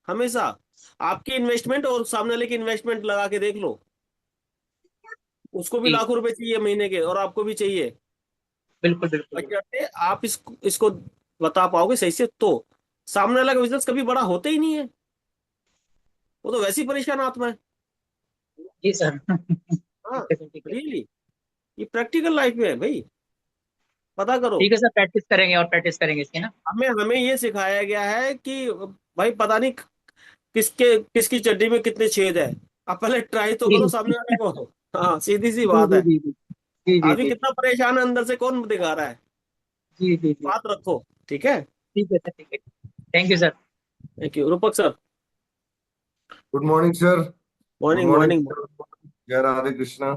Speaker 2: हमेशा। आपकी इन्वेस्टमेंट और सामने वाले की इन्वेस्टमेंट लगा के देख लो, उसको भी
Speaker 9: जी
Speaker 2: लाखों रुपए चाहिए महीने के और आपको भी चाहिए।
Speaker 9: बिल्कुल बिल्कुल बिल्कुल।
Speaker 2: बशर्ते आप इसको इसको बता पाओगे सही से तो। सामने वाला का बिजनेस कभी बड़ा होता ही नहीं है, वो तो वैसे ही परेशान आत्मा है।
Speaker 9: जी सर।
Speaker 2: हाँ,
Speaker 9: ठीक है सर। ठीक है।
Speaker 2: रियली, ये प्रैक्टिकल लाइफ में है भाई, पता करो।
Speaker 9: ठीक है सर, प्रैक्टिस करेंगे और प्रैक्टिस करेंगे इसकी ना।
Speaker 2: हमें हमें ये सिखाया गया है कि भाई पता नहीं किसके किसकी चड्डी में कितने छेद है, आप पहले ट्राई तो
Speaker 9: जी
Speaker 2: करो सामने वाले को। हाँ, सीधी सी
Speaker 9: जी
Speaker 2: बात
Speaker 9: जी
Speaker 2: है।
Speaker 9: जी। जी जी
Speaker 2: अभी
Speaker 9: जी।
Speaker 2: कितना परेशान है अंदर से, कौन दिखा रहा है?
Speaker 9: जी जी जी।
Speaker 2: बात रखो, ठीक है।
Speaker 9: ठीक है सर। ठीक है। Thank you sir.
Speaker 2: Thank you Rupak sir.
Speaker 11: Good morning sir. Good
Speaker 2: morning
Speaker 11: morning.
Speaker 2: Morning.
Speaker 11: जय राधे कृष्णा।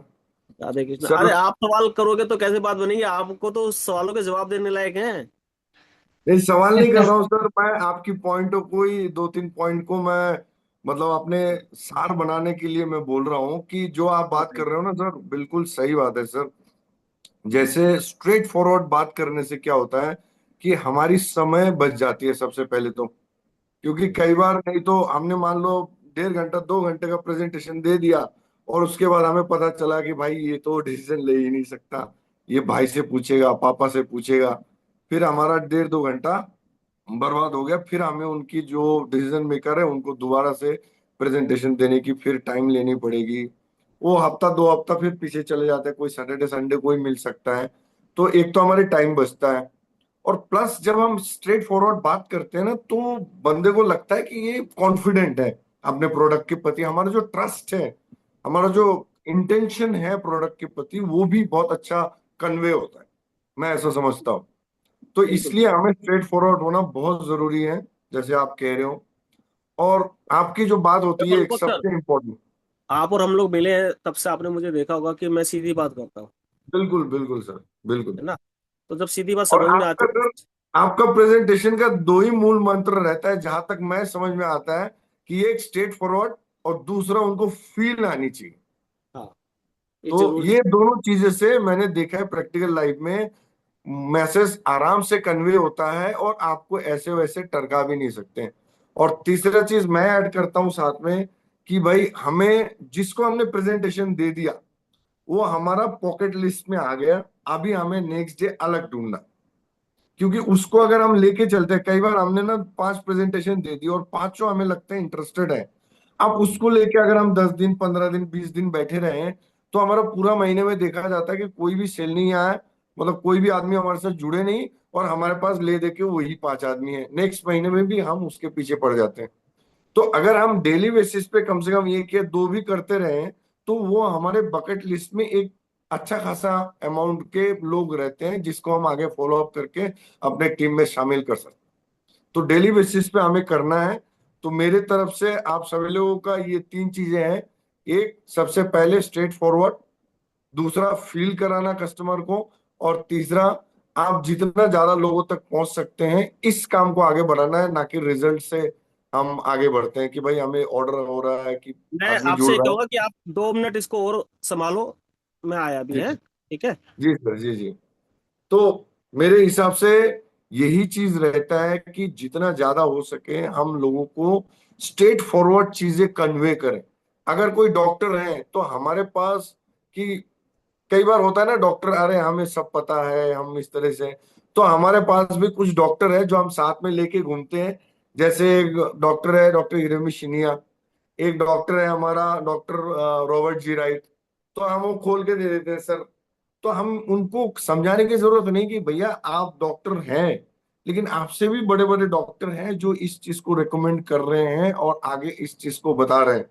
Speaker 2: राधे कृष्ण।
Speaker 11: सर
Speaker 2: अरे आप सवाल करोगे तो कैसे बात बनेगी? आपको तो उस सवालों के जवाब देने लायक हैं।
Speaker 11: नहीं, सवाल नहीं कर रहा हूँ सर, मैं आपकी पॉइंटों को ही दो तीन पॉइंट को मैं मतलब अपने सार बनाने के लिए मैं बोल रहा हूँ कि जो आप बात कर रहे हो ना सर, बिल्कुल सही बात है सर। जैसे स्ट्रेट फॉरवर्ड बात करने से क्या होता है कि हमारी समय बच जाती है सबसे पहले तो। क्योंकि कई बार नहीं तो हमने मान लो 1.5 घंटा 2 घंटे का प्रेजेंटेशन दे दिया और उसके बाद हमें पता चला कि भाई ये तो डिसीजन ले ही नहीं सकता, ये भाई से पूछेगा पापा से पूछेगा। फिर हमारा 1.5 2 घंटा बर्बाद हो गया, फिर हमें उनकी जो डिसीजन मेकर है उनको दोबारा से प्रेजेंटेशन देने की फिर टाइम लेनी पड़ेगी। वो हफ्ता 2 हफ्ता फिर पीछे चले जाते हैं, कोई सैटरडे संडे कोई मिल सकता है। तो एक तो हमारे टाइम बचता है, और प्लस जब हम स्ट्रेट फॉरवर्ड बात करते हैं ना तो बंदे को लगता है कि ये कॉन्फिडेंट है अपने प्रोडक्ट के प्रति। हमारा जो ट्रस्ट है, हमारा जो इंटेंशन है प्रोडक्ट के प्रति, वो भी बहुत अच्छा कन्वे होता है, मैं ऐसा समझता हूँ। तो
Speaker 2: बिल्कुल
Speaker 11: इसलिए हमें स्ट्रेट फॉरवर्ड होना बहुत जरूरी है, जैसे आप कह रहे हो। और आपकी जो बात होती
Speaker 2: देखो
Speaker 11: है एक
Speaker 2: रूपक सर,
Speaker 11: सबसे इम्पोर्टेंट।
Speaker 2: आप और हम लोग मिले हैं तब से आपने मुझे देखा होगा कि मैं सीधी बात करता हूँ,
Speaker 11: बिल्कुल बिल्कुल सर, बिल्कुल।
Speaker 2: है ना? तो जब सीधी बात
Speaker 11: और
Speaker 2: समझ में आती है।
Speaker 11: आपका प्रेजेंटेशन का दो ही मूल मंत्र रहता है जहां तक मैं समझ में आता है, कि एक स्ट्रेट फॉरवर्ड और दूसरा उनको फील आनी चाहिए।
Speaker 2: हाँ, ये
Speaker 11: तो
Speaker 2: जरूरी
Speaker 11: ये
Speaker 2: है।
Speaker 11: दोनों चीजें से मैंने देखा है प्रैक्टिकल लाइफ में, मैसेज आराम से कन्वे होता है और आपको ऐसे वैसे टरका भी नहीं सकते हैं। और तीसरा चीज मैं ऐड करता हूं साथ में, कि भाई हमें जिसको हमने प्रेजेंटेशन दे दिया वो हमारा पॉकेट लिस्ट में आ गया, अभी हमें नेक्स्ट डे अलग ढूंढना। क्योंकि उसको अगर हम लेके चलते हैं, कई बार हमने ना 5 प्रेजेंटेशन दे दी और पांचों हमें लगता है इंटरेस्टेड है। अब उसको लेके अगर हम 10 दिन 15 दिन 20 दिन बैठे रहे हैं, तो हमारा पूरा महीने में देखा जाता है कि कोई भी सेल नहीं आया, मतलब कोई भी आदमी हमारे साथ जुड़े नहीं, और हमारे पास ले दे के वही 5 आदमी है, नेक्स्ट महीने में भी हम उसके पीछे पड़ जाते हैं। तो अगर हम डेली बेसिस पे कम से कम एक या दो भी करते रहे, तो वो हमारे बकेट लिस्ट में एक अच्छा खासा अमाउंट के लोग रहते हैं जिसको हम आगे फॉलो अप करके अपने टीम में शामिल कर सकते हैं। तो डेली बेसिस पे हमें करना है। तो मेरे तरफ से आप सभी लोगों का ये 3 चीजें हैं। एक, सबसे पहले स्ट्रेट फॉरवर्ड, दूसरा फील कराना कस्टमर को, और तीसरा आप जितना ज्यादा लोगों तक पहुंच सकते हैं इस काम को आगे बढ़ाना है, ना कि रिजल्ट से हम आगे बढ़ते हैं कि भाई हमें ऑर्डर हो रहा है कि
Speaker 2: मैं
Speaker 11: आदमी
Speaker 2: आपसे
Speaker 11: जुड़
Speaker 2: ये
Speaker 11: रहा है।
Speaker 2: कहूंगा कि आप 2 मिनट इसको और संभालो, मैं आया भी
Speaker 11: जी
Speaker 2: है, ठीक है।
Speaker 11: जी सर, जी जी। तो मेरे हिसाब से यही चीज रहता है कि जितना ज्यादा हो सके हम लोगों को स्ट्रेट फॉरवर्ड चीजें कन्वे करें। अगर कोई डॉक्टर है तो हमारे पास, कि कई बार होता है ना डॉक्टर, अरे हमें सब पता है हम इस तरह से, तो हमारे पास भी कुछ डॉक्टर है जो हम साथ में लेके घूमते हैं। जैसे एक डॉक्टर है डॉक्टर हिरोमी शिनिया, एक डॉक्टर है हमारा डॉक्टर रॉबर्ट जी राइट, तो हम वो खोल के दे देते हैं सर। तो हम उनको समझाने की जरूरत नहीं कि भैया आप डॉक्टर हैं, लेकिन आपसे भी बड़े बड़े डॉक्टर हैं जो इस चीज को रिकमेंड कर रहे हैं और आगे इस चीज को बता रहे हैं।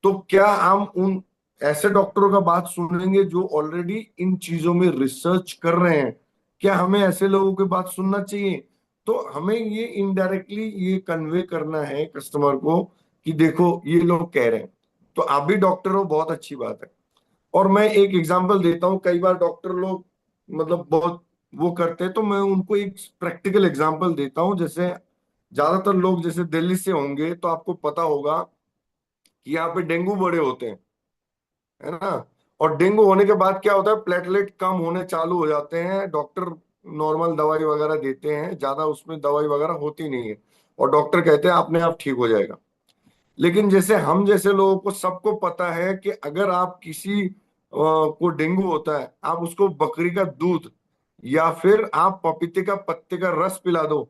Speaker 11: तो क्या हम उन ऐसे डॉक्टरों का बात सुनेंगे जो ऑलरेडी इन चीजों में रिसर्च कर रहे हैं? क्या हमें ऐसे लोगों की बात सुनना चाहिए? तो हमें ये इनडायरेक्टली ये कन्वे करना है कस्टमर को कि देखो ये लोग कह रहे हैं, तो आप भी डॉक्टर हो, बहुत अच्छी बात है। और मैं एक एग्जांपल देता हूँ, कई बार डॉक्टर लोग मतलब बहुत वो करते हैं, तो मैं उनको एक प्रैक्टिकल एग्जांपल देता हूँ। जैसे ज्यादातर लोग जैसे दिल्ली से होंगे तो आपको पता होगा कि यहाँ पे डेंगू बड़े होते हैं, है ना। और डेंगू होने के बाद क्या होता है, प्लेटलेट कम होने चालू हो जाते हैं, डॉक्टर नॉर्मल दवाई वगैरह देते हैं, ज्यादा उसमें दवाई वगैरह होती नहीं है, और डॉक्टर कहते हैं अपने आप ठीक हो जाएगा। लेकिन जैसे हम जैसे लोगों को सबको पता है कि अगर आप किसी को डेंगू होता है, आप उसको बकरी का दूध या फिर आप पपीते का पत्ते का रस पिला दो,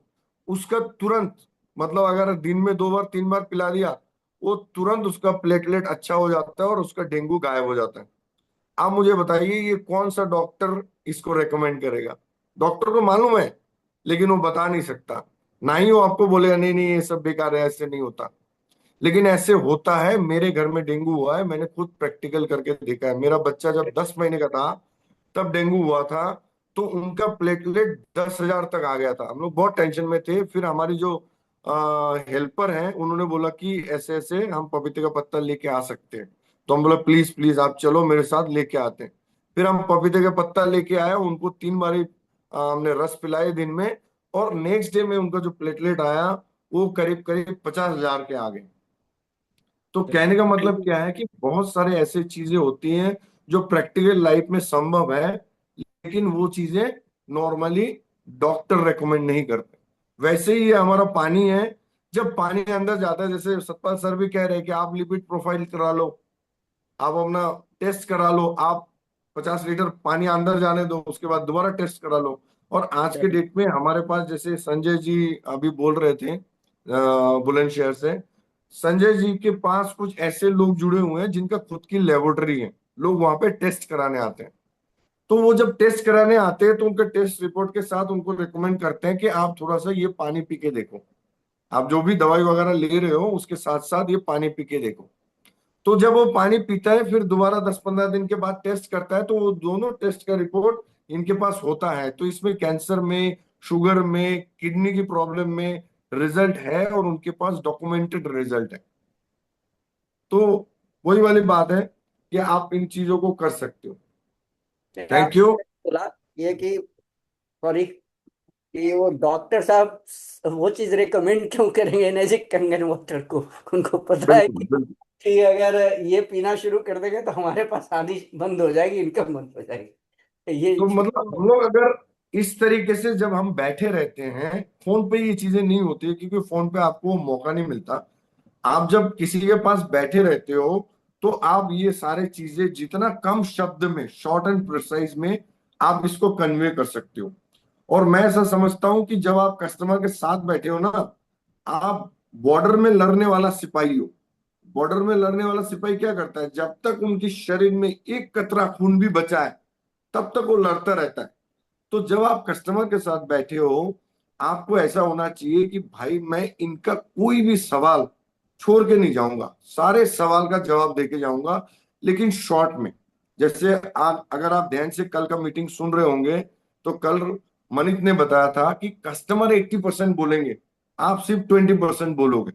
Speaker 11: उसका तुरंत, मतलब अगर दिन में 2 बार 3 बार पिला दिया, वो तुरंत उसका प्लेटलेट अच्छा हो जाता है और उसका डेंगू गायब हो जाता है। आप मुझे बताइए ये कौन सा डॉक्टर इसको रेकमेंड करेगा? डॉक्टर को मालूम है लेकिन वो बता नहीं सकता, ना ही वो आपको बोलेगा नहीं नहीं ये सब बेकार है, ऐसे नहीं होता। लेकिन ऐसे होता है, मेरे घर में डेंगू हुआ है, मैंने खुद प्रैक्टिकल करके देखा है। मेरा बच्चा जब 10 महीने का था तब डेंगू हुआ था, तो उनका प्लेटलेट 10,000 तक आ गया था। हम लोग बहुत टेंशन में थे, फिर हमारी जो हेल्पर हैं उन्होंने बोला कि ऐसे ऐसे हम पपीते का पत्ता लेके आ सकते हैं। तो हम बोला प्लीज प्लीज आप चलो मेरे साथ, लेके आते हैं। फिर हम पपीते का पत्ता लेके आए, उनको 3 बार हमने रस पिलाए दिन में, और नेक्स्ट डे में उनका जो प्लेटलेट आया वो करीब करीब 50,000 के आ गए। तो कहने का मतलब क्या है कि बहुत सारे ऐसे चीजें होती हैं जो प्रैक्टिकल लाइफ में संभव है, लेकिन वो चीजें नॉर्मली डॉक्टर रेकमेंड नहीं करते। वैसे ही ये हमारा पानी है, जब पानी अंदर जाता है, जैसे सतपाल सर भी कह रहे हैं कि आप लिपिड प्रोफाइल करा लो, आप अपना टेस्ट करा लो, आप 50 लीटर पानी अंदर जाने दो, उसके बाद दोबारा टेस्ट करा लो। और आज के डेट में हमारे पास, जैसे संजय जी अभी बोल रहे थे बुलंदशहर से, संजय जी के पास कुछ ऐसे लोग जुड़े हुए हैं जिनका खुद की लेबोरेटरी है, लोग वहां पे टेस्ट कराने आते हैं। तो वो जब टेस्ट कराने आते हैं तो उनके टेस्ट रिपोर्ट के साथ उनको रिकमेंड करते हैं कि आप थोड़ा सा ये पानी पी के देखो, आप जो भी दवाई वगैरह ले रहे हो उसके साथ साथ ये पानी पी के देखो। तो जब वो पानी पीता है फिर दोबारा 10-15 दिन के बाद टेस्ट करता है, तो वो दोनों टेस्ट का रिपोर्ट इनके पास होता है। तो इसमें कैंसर में, शुगर में, किडनी की प्रॉब्लम में रिजल्ट है, और उनके पास डॉक्यूमेंटेड रिजल्ट है। तो वही वाली बात है कि आप इन चीजों को कर सकते हो। Thank you.
Speaker 7: आपने बोला ये कि सॉरी कि वो डॉक्टर साहब वो चीज रिकमेंड क्यों करेंगे एनर्जिक कंगन वाटर को? उनको पता है
Speaker 11: बिल्कुल बिल्कुल।
Speaker 7: कि अगर ये पीना शुरू कर देंगे तो हमारे पास आनी बंद हो जाएगी, इनकम बंद हो जाएगी। ये
Speaker 11: तो मतलब हम लोग अगर इस तरीके से जब हम बैठे रहते हैं, फोन पे ये चीजें नहीं होती है, क्योंकि फोन पे आपको मौका नहीं मिलता। आप जब किसी के पास बैठे रहते हो तो आप ये सारे चीजें जितना कम शब्द में, शॉर्ट एंड प्रिसाइज में आप इसको कन्वे कर सकते हो। और मैं ऐसा समझता हूं कि जब आप कस्टमर के साथ बैठे हो ना, आप बॉर्डर में लड़ने वाला सिपाही हो। बॉर्डर में लड़ने वाला सिपाही क्या करता है, जब तक उनके शरीर में एक कतरा खून भी बचा है तब तक वो लड़ता रहता है। तो जब आप कस्टमर के साथ बैठे हो, आपको ऐसा होना चाहिए कि भाई मैं इनका कोई भी सवाल छोड़ के नहीं जाऊंगा, सारे सवाल का जवाब देके जाऊंगा, लेकिन शॉर्ट में। जैसे आप अगर आप ध्यान से कल का मीटिंग सुन रहे होंगे, तो कल मनित ने बताया था कि कस्टमर 80% बोलेंगे, आप सिर्फ 20% बोलोगे,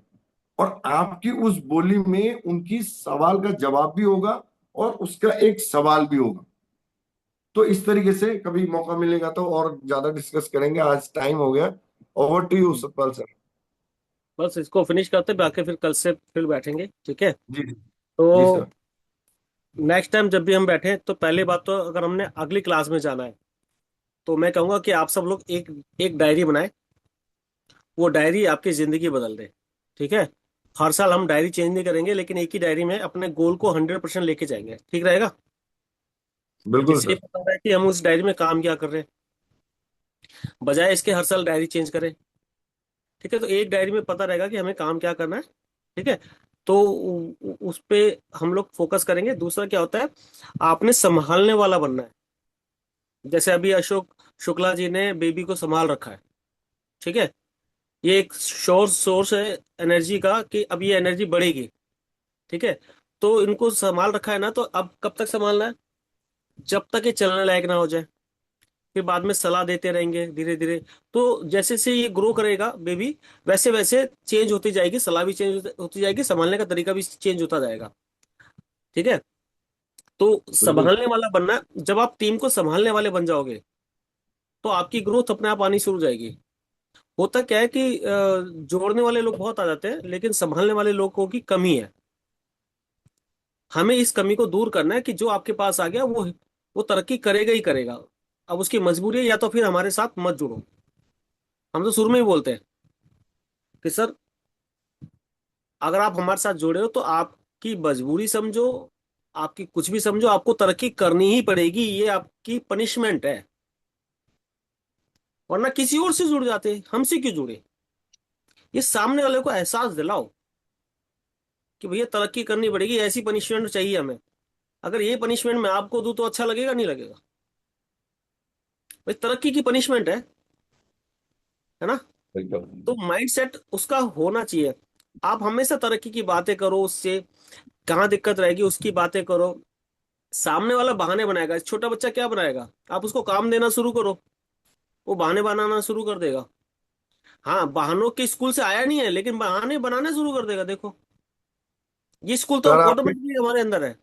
Speaker 11: और आपकी उस बोली में उनकी सवाल का जवाब भी होगा और उसका एक सवाल भी होगा। तो इस तरीके से कभी मौका मिलेगा तो और ज्यादा डिस्कस करेंगे। आज टाइम हो गया। Over to you Satpal sir.
Speaker 2: बस इसको फिनिश करते, बाकी फिर कल से फिर बैठेंगे, ठीक है?
Speaker 11: जी जी
Speaker 2: तो
Speaker 11: सर।
Speaker 2: नेक्स्ट टाइम जब भी हम बैठे, तो पहले बात तो अगर हमने अगली क्लास में जाना है, तो मैं कहूंगा कि आप सब लोग एक एक डायरी बनाए। वो डायरी आपकी जिंदगी बदल दे, ठीक है? हर साल हम डायरी चेंज नहीं करेंगे, लेकिन एक ही डायरी में अपने गोल को 100% लेके जाएंगे, ठीक रहेगा?
Speaker 11: बिल्कुल
Speaker 2: जिससे ये
Speaker 11: सर।
Speaker 2: पता रहे कि हम उस डायरी में काम क्या कर रहे हैं, बजाय इसके हर साल डायरी चेंज करें। ठीक है? तो एक डायरी में पता रहेगा कि हमें काम क्या करना है, ठीक है? तो उस पे हम लोग फोकस करेंगे। दूसरा क्या होता है, आपने संभालने वाला बनना है। जैसे अभी अशोक शुक्ला जी ने बेबी को संभाल रखा है, ठीक है? ये एक सोर्स है एनर्जी का, कि अब ये एनर्जी बढ़ेगी, ठीक है? तो इनको संभाल रखा है ना, तो अब कब तक संभालना है? जब तक ये चलने लायक ना हो जाए। फिर बाद में सलाह देते रहेंगे धीरे धीरे। तो जैसे से ये ग्रो करेगा बेबी, वैसे वैसे चेंज होती जाएगी, सलाह भी चेंज होती जाएगी, संभालने का तरीका भी चेंज होता जाएगा, ठीक है? तो
Speaker 11: बिल्कुल
Speaker 2: संभालने वाला बनना, जब आप टीम को संभालने वाले बन जाओगे, तो आपकी ग्रोथ अपने आप आनी शुरू हो जाएगी। होता क्या है कि जोड़ने वाले लोग बहुत आ जाते हैं, लेकिन संभालने वाले लोगों की कमी है। हमें इस कमी को दूर करना है कि जो आपके पास आ गया वो तरक्की करेगा ही करेगा। अब उसकी मजबूरी है, या तो फिर हमारे साथ मत जुड़ो। हम तो शुरू में ही बोलते हैं कि सर, अगर आप हमारे साथ जुड़े हो तो आपकी मजबूरी समझो, आपकी कुछ भी समझो, आपको तरक्की करनी ही पड़ेगी। ये आपकी पनिशमेंट है, वरना किसी और से जुड़ जाते, हमसे क्यों जुड़े? ये सामने वाले को एहसास दिलाओ कि भैया तरक्की करनी पड़ेगी, ऐसी पनिशमेंट चाहिए हमें। अगर ये पनिशमेंट मैं आपको दूं तो अच्छा लगेगा, नहीं लगेगा? भाई तरक्की की पनिशमेंट है ना?
Speaker 1: बिल्कुल।
Speaker 2: तो माइंड सेट उसका होना चाहिए। आप हमेशा तरक्की की बातें करो, उससे कहाँ दिक्कत रहेगी उसकी बातें करो। सामने वाला बहाने बनाएगा, छोटा बच्चा क्या बनाएगा? आप उसको काम देना शुरू करो, वो बहाने बनाना शुरू कर देगा। हाँ, बहानों के स्कूल से आया नहीं है, लेकिन बहाने बनाने शुरू कर देगा। देखो, ये स्कूल तो
Speaker 11: सर आपकी
Speaker 2: ऑटोमेटिकली हमारे अंदर है।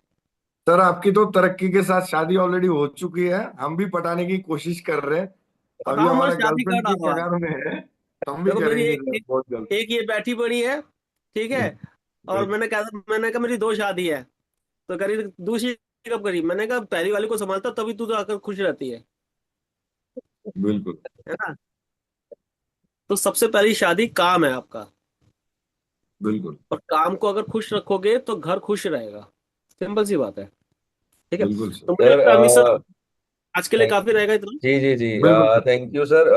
Speaker 11: सर आपकी तो तरक्की के साथ शादी ऑलरेडी हो चुकी है। हम भी पटाने की कोशिश कर रहे हैं। अभी
Speaker 2: हाँ, हमारा
Speaker 11: हमारा
Speaker 2: शादी का
Speaker 11: गर्लफ्रेंड की
Speaker 2: हुआ है।
Speaker 11: कगार में है। हम भी
Speaker 2: देखो, मेरी
Speaker 11: करेंगे
Speaker 2: एक
Speaker 11: सर
Speaker 2: एक,
Speaker 11: बहुत जल्द।
Speaker 2: एक ये बैठी पड़ी है, ठीक है? और मैंने कहा मेरी दो शादी है। तो करी दूसरी कब करी? मैंने कहा पहली वाली को संभालता तभी तू तो आकर खुश रहती
Speaker 11: बिल्कुल
Speaker 2: है ना? तो सबसे पहली शादी काम है आपका।
Speaker 11: बिल्कुल
Speaker 2: और काम को अगर खुश रखोगे तो घर खुश रहेगा। सिंपल सी बात है, ठीक है?
Speaker 11: बिल्कुल
Speaker 2: तो
Speaker 11: सर।
Speaker 2: मुझे लगता है अमित सर,
Speaker 1: सर
Speaker 2: आज के लिए काफी रहेगा इतना।
Speaker 1: जी जी जी,
Speaker 11: बिल्कुल सर।
Speaker 1: Thank you sir.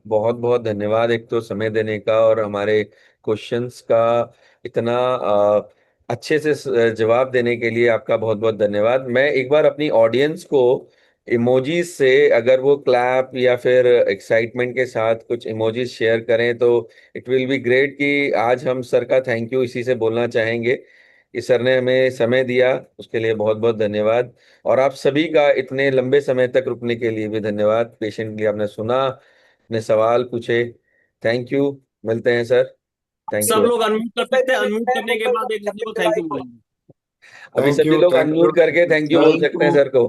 Speaker 1: बहुत बहुत धन्यवाद, एक तो समय देने का और हमारे क्वेश्चंस का इतना अच्छे से जवाब देने के लिए आपका बहुत बहुत धन्यवाद। मैं एक बार अपनी ऑडियंस को इमोजीज से, अगर वो क्लैप या फिर एक्साइटमेंट के साथ कुछ इमोजीज शेयर करें तो इट विल बी ग्रेट। कि आज हम सर का थैंक यू इसी से बोलना चाहेंगे कि सर ने हमें समय दिया, उसके लिए बहुत बहुत धन्यवाद। और आप सभी का इतने लंबे समय तक रुकने के लिए भी धन्यवाद। पेशेंटली आपने सुना, अपने सवाल पूछे। Thank you. मिलते हैं सर। थैंक
Speaker 2: सब
Speaker 1: यू।
Speaker 2: लोग अनम्यूट कर सकते हैं, अनम्यूट करने के बाद एक दूसरे को थैंक यू बोलेंगे।
Speaker 1: अभी
Speaker 11: थैंक
Speaker 1: सभी
Speaker 11: यू
Speaker 1: लोग
Speaker 11: थैंक यू
Speaker 1: अनम्यूट करके थैंक यू बोल
Speaker 11: थैंक
Speaker 1: सकते हैं
Speaker 11: यू
Speaker 1: सर को।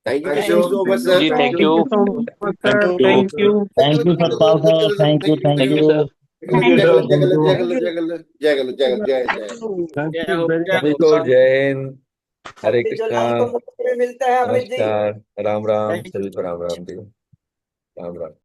Speaker 12: Thank you
Speaker 11: thank
Speaker 12: thank
Speaker 11: you
Speaker 12: you so much
Speaker 11: thank
Speaker 12: sir.
Speaker 11: You
Speaker 12: thank
Speaker 11: thank
Speaker 12: you.
Speaker 11: You
Speaker 13: so much,
Speaker 12: thank
Speaker 13: sir.
Speaker 12: You
Speaker 13: Thank you.
Speaker 14: Thank you Satpal sir, thank you thank
Speaker 12: thank you
Speaker 14: you
Speaker 12: sir.
Speaker 14: Thank
Speaker 12: जय
Speaker 14: you
Speaker 12: गलत जय
Speaker 14: thank
Speaker 12: गलत
Speaker 14: you.
Speaker 12: जय गलत जय गलत जय गलत जय गलत जय जय।
Speaker 13: Thank
Speaker 2: जय
Speaker 13: you
Speaker 2: हो,
Speaker 13: very
Speaker 2: जय
Speaker 1: सभी
Speaker 2: हो।
Speaker 1: को जय हिंद। हरे
Speaker 7: अगली
Speaker 1: कृष्णा।
Speaker 7: जुलाई को मुफ्त में मिलते हैं अमित जी।
Speaker 1: नमस्कार। राम राम,
Speaker 2: थैंक
Speaker 1: सभी को
Speaker 2: यू।
Speaker 1: राम राम जी। राम राम।